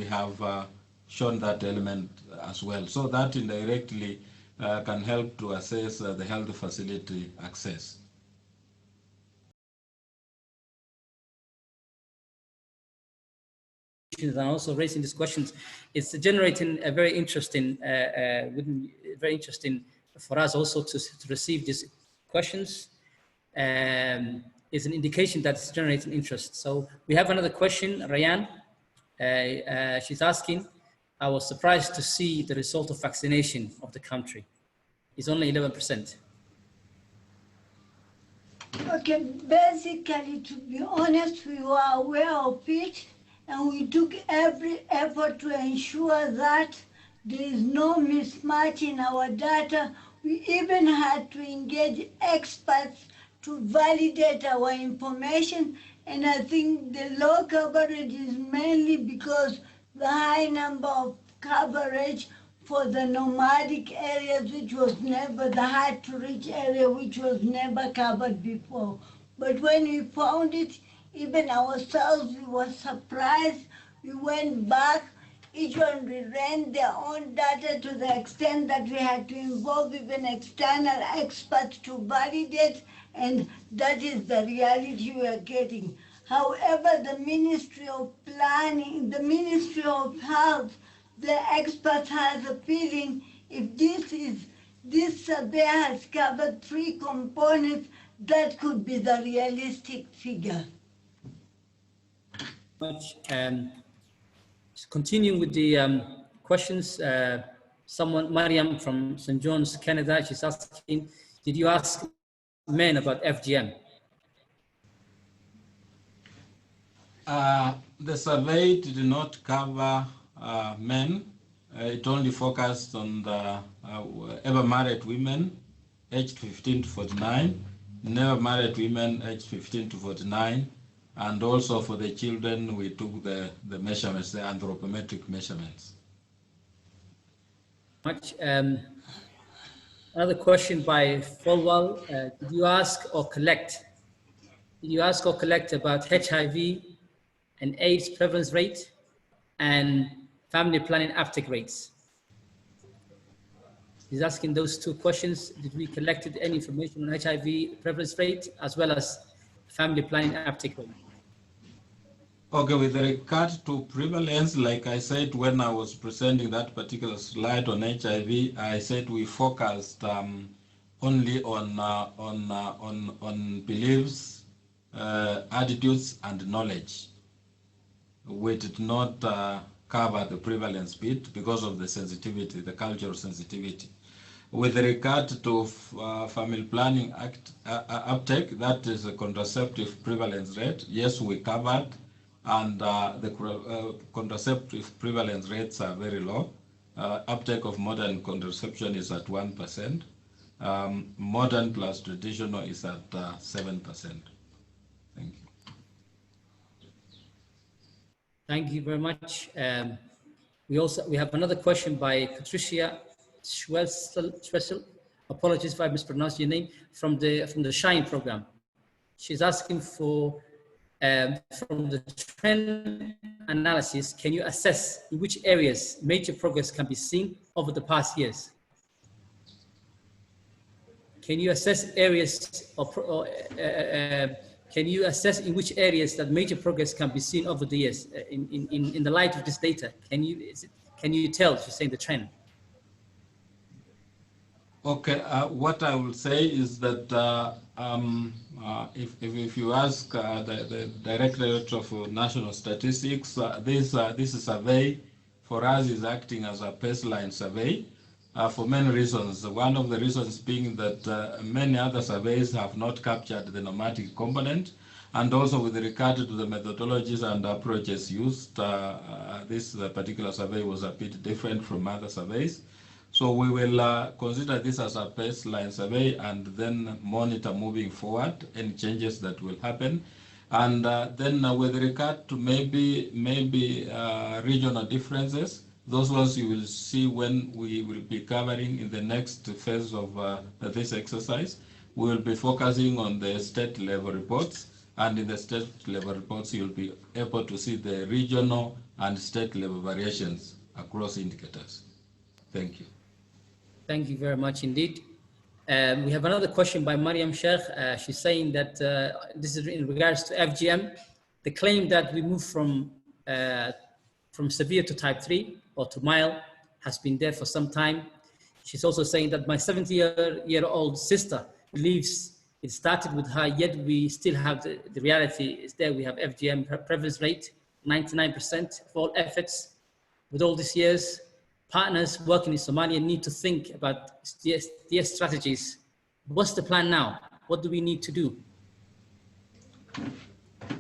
have shown that element as well. So that indirectly can help to assess the health facility access. And also raising these questions, it's generating a very interesting, for us also to receive these questions. Is an indication that it's generating interest. So we have another question, Rayan. She's asking, I was surprised to see the result of vaccination of the country. It's only 11%. Okay, basically, to be honest, we were aware of it, and we took every effort to ensure that there is no mismatch in our data. We even had to engage experts to validate our information, and I think the low coverage is mainly because the high number of coverage for the nomadic areas, which was never, the hard to reach area, which was never covered before. But when we found it, even ourselves, we were surprised. We went back, each one ran their own data to the extent that we had to involve even external experts to validate, and that is the reality we are getting. However, the Ministry of Planning, the Ministry of Health, the experts has a feeling if this survey has covered 3 components, that could be the realistic figure. Much. Continuing with the questions, someone, Mariam from St. John's, Canada, she's asking, did you ask men about FGM? The survey did not cover men. It only focused on the ever married women aged 15 to 49, never married women aged 15 to 49, and also for the children, we took the measurements, the anthropometric measurements. Much. Another question by Folwell. Did you ask or collect about HIV and AIDS prevalence rate and family planning uptake rates? He's asking those 2 questions. Did we collected any information on HIV prevalence rate as well as family planning uptake rate? Okay, with regard to prevalence, like I said when I was presenting that particular slide on HIV, I said we focused only on beliefs, attitudes, and knowledge. We did not cover the prevalence bit because of the sensitivity, the cultural sensitivity. With regard to family planning uptake, that is a contraceptive prevalence rate. Yes, we covered, and the contraceptive prevalence rates are very low. Uptake of modern contraception is at 1%. modern plus traditional is at 7%. Thank you. Thank you very much. We have another question by Patricia Schwessel. Apologies if I mispronounced your name, from the SHINE program. She's asking for from the trend analysis, can you assess in which areas major progress can be seen over the past years? Can you assess areas can you assess in which areas that major progress can be seen over the years in the light of this data? Can you tell, she's saying, the trend? Okay, what I will say is that if you ask the Directorate of National Statistics, this survey for us is acting as a baseline survey for many reasons. One of the reasons being that many other surveys have not captured the nomadic component, and also with regard to the methodologies and approaches used, this particular survey was a bit different from other surveys. So we will consider this as a baseline survey and then monitor moving forward any changes that will happen. And then with regard to maybe regional differences, those ones you will see when we will be covering in the next phase of this exercise. We will be focusing on the state level reports, and in the state level reports you'll be able to see the regional and state level variations across indicators. Thank you. Thank you very much indeed. We have another question by Mariam Sheikh. She's saying that this is in regards to FGM. The claim that we moved from severe to type 3 or to mild has been there for some time. She's also saying that my 70-year-old sister believes it started with her, yet we still have the reality is there. We have FGM prevalence rate, 99% of all efforts. With all these years, partners working in Somalia need to think about their strategies. What's the plan now? What do we need to do?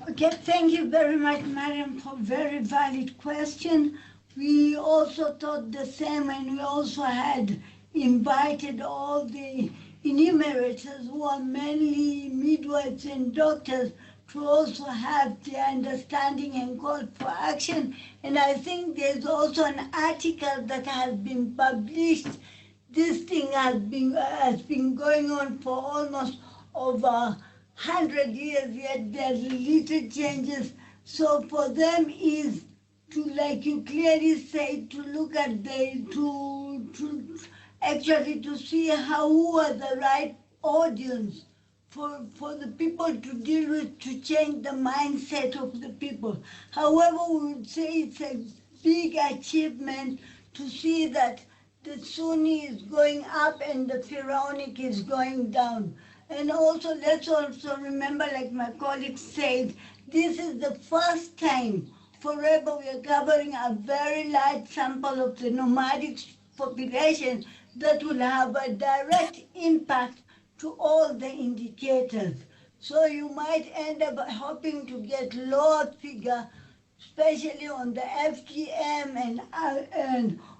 Okay, thank you very much, Mariam, for a very valid question. We also thought the same, and we also had invited all the enumerators who are mainly midwives and doctors to also have the understanding and call for action. And I think there's also an article that has been published. This thing has been going on for almost over 100 years, yet there's little changes. So for them is to, like you clearly say, to look at actually to see who are the right audience for the people to deal with, to change the mindset of the people. However, we would say it's a big achievement to see that the Sunni is going up and the Pharaonic is going down. And also, let's also remember, like my colleague said, this is the first time forever we are covering a very large sample of the nomadic population that will have a direct impact to all the indicators. So you might end up hoping to get lower figure, especially on the FGM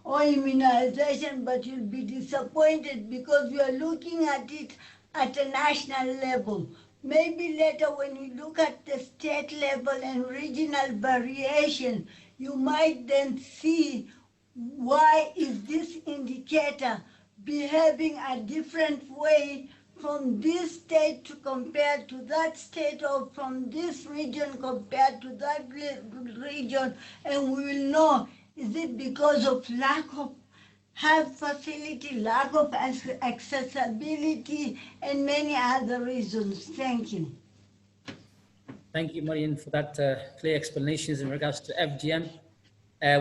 or immunization, but you'll be disappointed because we are looking at it at a national level. Maybe later when you look at the state level and regional variation, you might then see why is this indicator behaving a different way from this state to compare to that state, or from this region compared to that region, and we will know, is it because of lack of health facility, lack of accessibility, and many other reasons. Thank you. Thank you, Mariam, for that clear explanations in regards to FGM.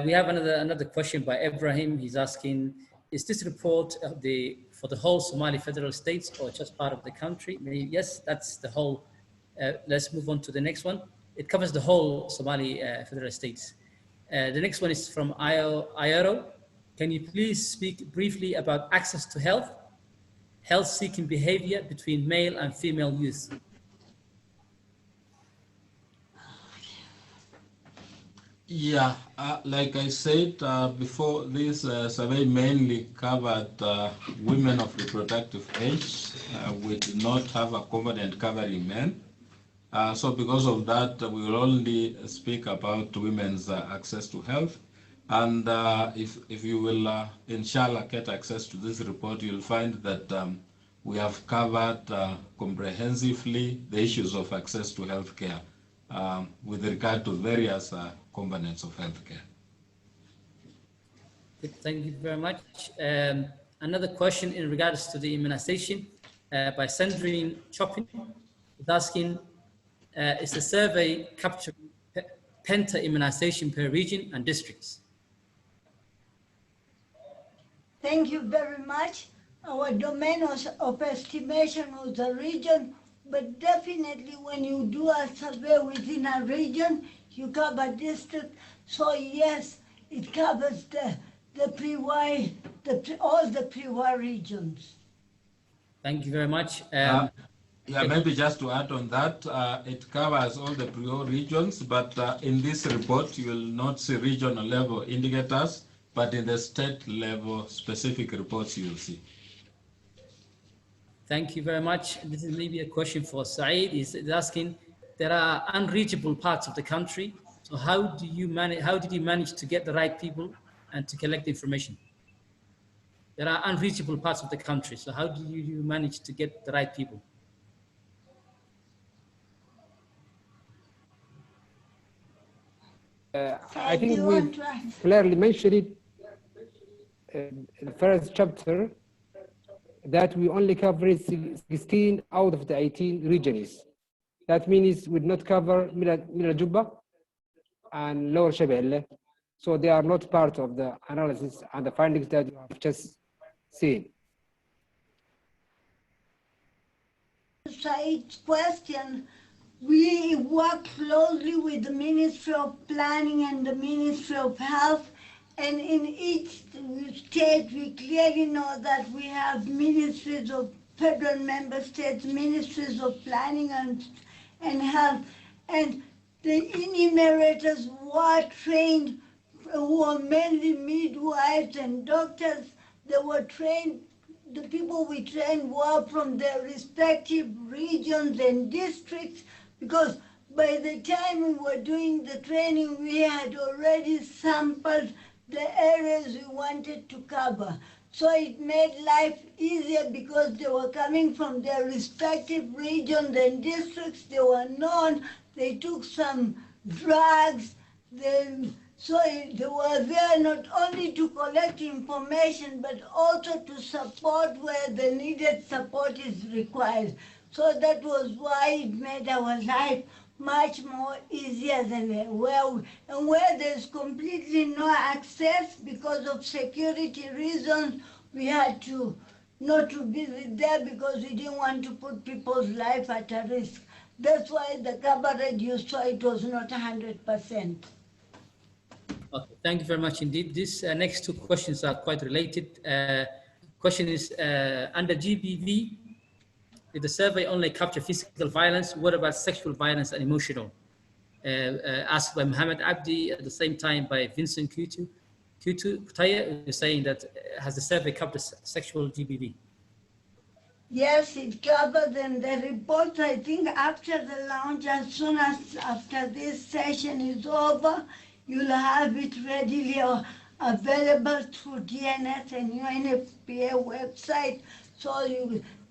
We have another question by Ibrahim. He's asking, is this report for the whole Somali federal states or just part of the country? Yes, that's the whole. Let's move on to the next one. It covers the whole Somali federal states. The next one is from Ayaro. Can you please speak briefly about access to health-seeking behavior between male and female youth? Yeah, like I said before, this survey mainly covered women of reproductive age. We did not have a component covering men. So because of that, we will only speak about women's access to health. And if you will, inshallah, get access to this report, you'll find that we have covered comprehensively the issues of access to healthcare with regard to various components of healthcare. Thank you very much. Another question in regards to the immunization by Sandrine Chopin is asking, is the survey capturing penta immunization per region and districts? Thank you very much. Our domain of estimation was the region, but definitely when you do a survey within a region, you cover district. So yes, it covers all the pre-war regions. Thank you very much. Yeah, maybe just to add on that, it covers all the pre-war regions, but in this report, you will not see regional level indicators, but in the state level specific reports you will see. Thank you very much. This is maybe a question for Saeed. He's asking, there are unreachable parts of the country. So how did you manage to get the right people and to collect the information? There are unreachable parts of the country. So how do you manage to get the right people? I think we clearly mentioned it in the first chapter that we only covered 16 out of the 18 regions. That means we did not cover Mina Juba and Lower Shabelle. So they are not part of the analysis and the findings that you have just seen. Said's question, we work closely with the Ministry of Planning and the Ministry of Health, and in each state we clearly know that we have ministries of federal member states, ministries of planning and health, and the enumerators were trained, who are mainly midwives and doctors. They were trained, the people we trained were from their respective regions and districts, because by the time we were doing the training, we had already sampled the areas we wanted to cover. So it made life easier because they were coming from their respective regions and districts. They were known, they took some drugs, so they were there not only to collect information, but also to support where the needed support is required. So that was why it made our life much more easier than where there's completely no access because of security reasons, we had to not to visit there because we didn't want to put people's life at a risk. That's why the coverage you saw, it was not 100%. Okay, thank you very much indeed. These next two questions are quite related. Question is, under GBV, did the survey only capture physical violence? What about sexual violence and emotional? Asked by Mohammed Abdi, at the same time by Vincent Kutaya, is saying that has the survey covered sexual GBV? Yes, it covered in the report. I think after the launch, as soon as after this session is over, you'll have it readily available through DNS and UNFPA website, so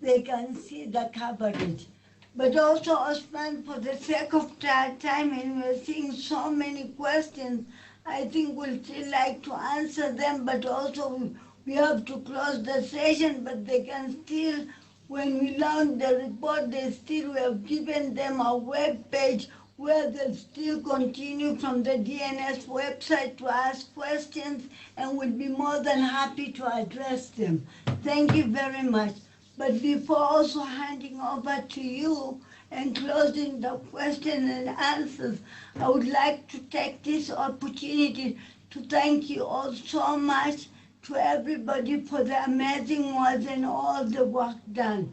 they can see the coverage. But also, Osman, for the sake of time, and we're seeing so many questions, I think we'll still like to answer them, but also we have to close the session, but they can still, when we launch the report, we have given them a web page where they'll still continue from the DNS website to ask questions, and we'll be more than happy to address them. Thank you very much. But before also handing over to you and closing the question and answers, I would like to take this opportunity to thank you all so much, to everybody for the amazing words and all the work done.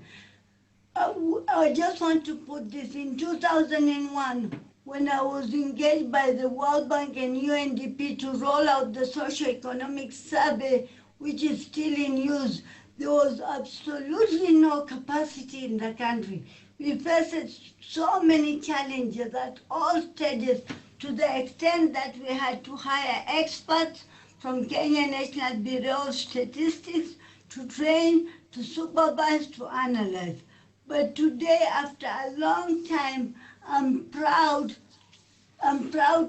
I just want to put this in 2001, when I was engaged by the World Bank and UNDP to roll out the socioeconomic survey, which is still in use, there was absolutely no capacity in the country. We faced so many challenges at all stages, to the extent that we had to hire experts from Kenya National Bureau of Statistics to train, to supervise, to analyze. But today, after a long time, I'm proud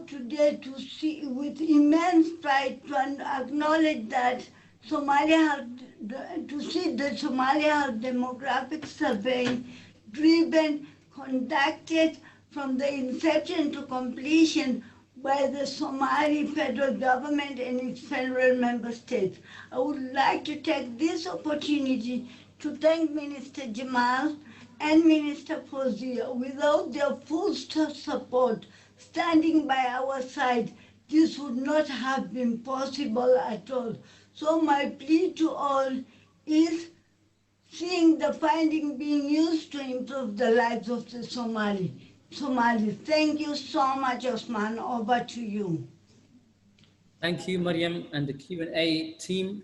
today to see with immense pride to acknowledge that to see the Somalia Health Demographic Survey driven, conducted from the inception to completion by the Somali federal government and its federal member states. I would like to take this opportunity to thank Minister Jamal and Minister Fawzia. Without their full support, standing by our side, this would not have been possible at all. So my plea to all is seeing the finding being used to improve the lives of the Somalis. Thank you so much, Osman. Over to you. Thank you, Mariam, and the Q&A team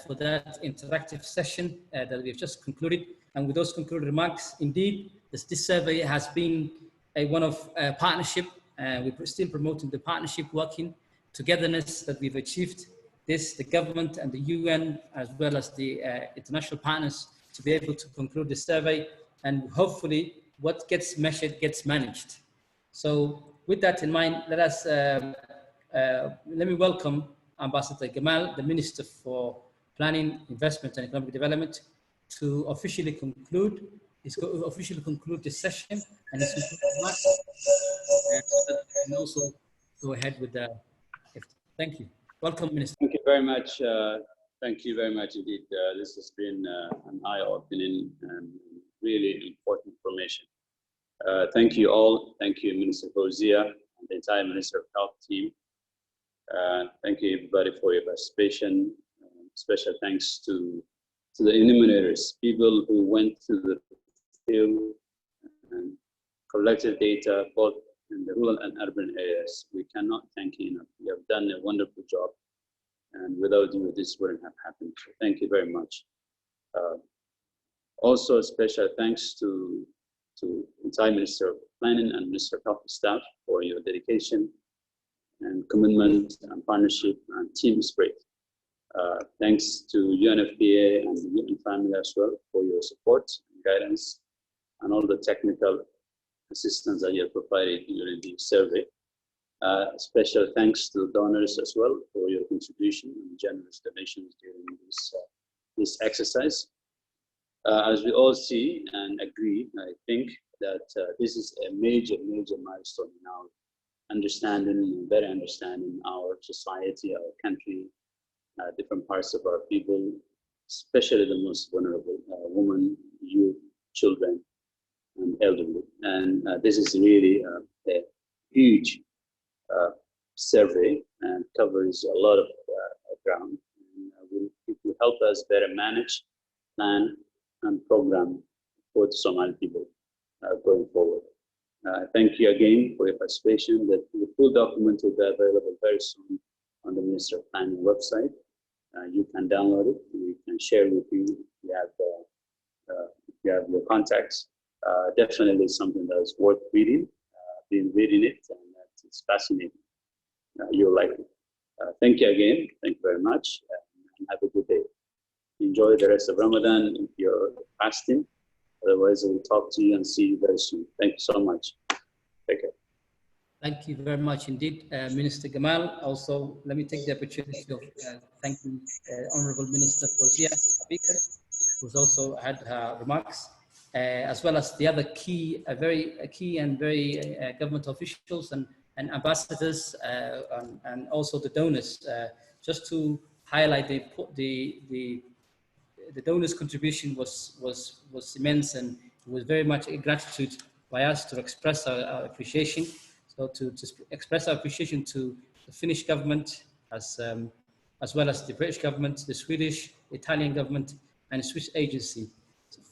for that interactive session that we've just concluded. And with those concluded remarks, indeed, this survey has been one of partnership. We're still promoting the partnership, working togetherness that we've achieved. The government and the UN, as well as the international partners, to be able to conclude the survey. And hopefully, what gets measured gets managed. So with that in mind, let me welcome Ambassador Gamal, the Minister for Planning, Investment and Economic Development, to officially conclude this session. And also go ahead with the gift. Thank you. Welcome, Minister. Thank you very much. Thank you very much indeed. This has been an eye-opening and really important information. Thank you all. Thank you, Minister Fawzia, and the entire Minister of Health team. Thank you, everybody, for your participation. Special thanks to the enumerators, people who went to the field and collected data both in the rural and urban areas. We cannot thank you enough. You have done a wonderful job, and without you, this wouldn't have happened. So thank you very much. Also, a special thanks to the entire Minister of Planning and Minister of Health staff for your dedication and commitment and partnership and team spirit. Thanks to UNFPA and the UN family as well for your support and guidance and all the technical assistance that you have provided during the survey. Special thanks to donors as well for your contribution and generous donations during this exercise. As we all see and agree, I think that this is a major milestone in our understanding, better understanding our society, our country, different parts of our people, especially the most vulnerable, women, youth, children, and elderly. And this is really a huge survey and covers a lot of ground. And it will help us better manage, plan, and program for the Somali people going forward. Thank you again for your participation. The full document will be available very soon on the Minister of Planning website. You can download it. We can share with you. You have your contacts. Definitely something that is worth reading. Been reading it, and it's fascinating. You'll like it. Thank you again. Thank you very much, and have a good day. Enjoy the rest of Ramadan if you're fasting. Otherwise, we'll talk to you and see you very soon. Thank you so much. Take care. Thank you very much indeed, Minister Gamal. Also, let me take the opportunity of thanking Honorable Minister Fawzia, who's also had her remarks, as well as the other key and very government officials and ambassadors, and also the donors. Just to highlight the donors' contribution was immense, and it was very much a gratitude by us to express our appreciation. So to express our appreciation to the Finnish government, as well as the British government, the Swedish, Italian government, and the Swiss agency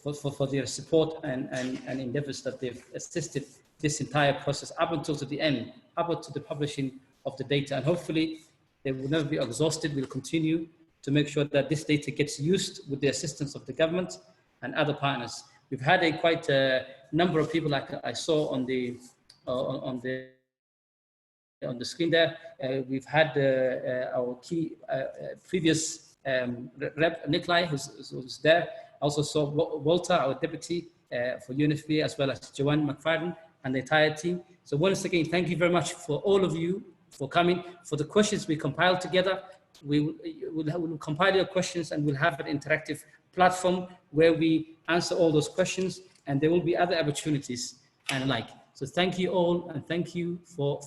for their support and endeavors that they've assisted this entire process up until to the end, up until the publishing of the data. And hopefully they will never be exhausted. We'll continue to make sure that this data gets used with the assistance of the government and other partners. We've had quite a number of people, like I saw on the screen there. We've had our key previous rep, Nikolai, who's there. I also saw Walter, our deputy for UNFPA, as well as Joanne McFadden and the entire team. So once again, thank you very much for all of you for coming, for the questions we compiled together. We will compile your questions and we'll have an interactive platform where we answer all those questions, and there will be other opportunities and like. So thank you all, and thank you for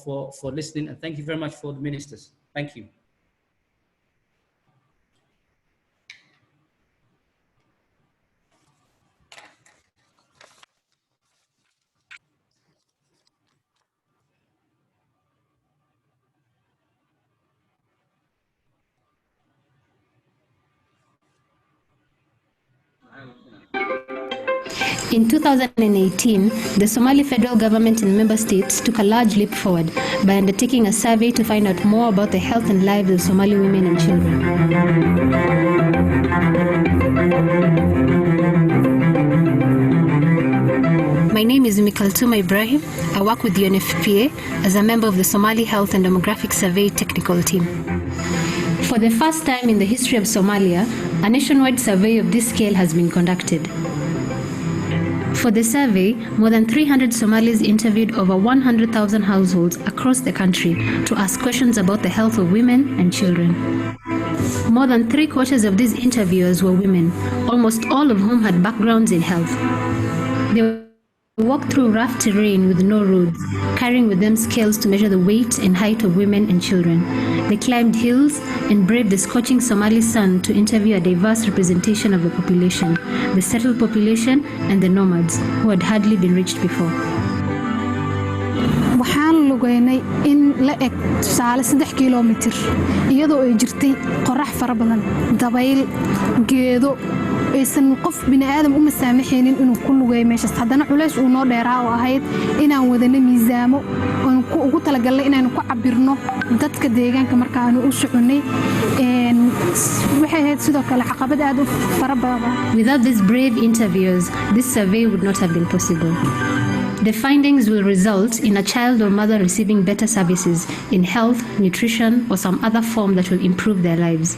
listening, and thank you very much for the ministers. Thank you. In 2018, the Somali federal government and member states took a large leap forward by undertaking a survey to find out more about the health and lives of Somali women and children. My name is Mikaltuma Ibrahim. I work with UNFPA as a member of the Somali Health and Demographic Survey technical team. For the first time in the history of Somalia, a nationwide survey of this scale has been conducted. For the survey, more than 300 Somalis interviewed over 100,000 households across the country to ask questions about the health of women and children. More than 3/4 of these interviewers were women, almost all of whom had backgrounds in health. They walked through rough terrain with no roads, carrying with them scales to measure the weight and height of women and children. They climbed hills and braved the scorching Somali sun to interview a diverse representation of the population, the settled population and the nomads who had hardly been reached before. waxaan lugeynay in la eg tusaale 3 kiiloomitir iyadoo ay jirtay qorax fara badan, dabayl, geedo aysan qof bini aadam u masaamaxaynin inuu ku lugeeyo meeshaas. haddana culays uu noo dheeraa oo ahayd inaan wadano miisaamo oon ugu talagalnay inaan ku cabirno dadka deegaanka markaanu u soconay. waxay ahayd sidoo kale caqabad aad u fara badan. Without these brave interviewers, this survey would not have been possible. The findings will result in a child or mother receiving better services in health, nutrition, or some other form that will improve their lives.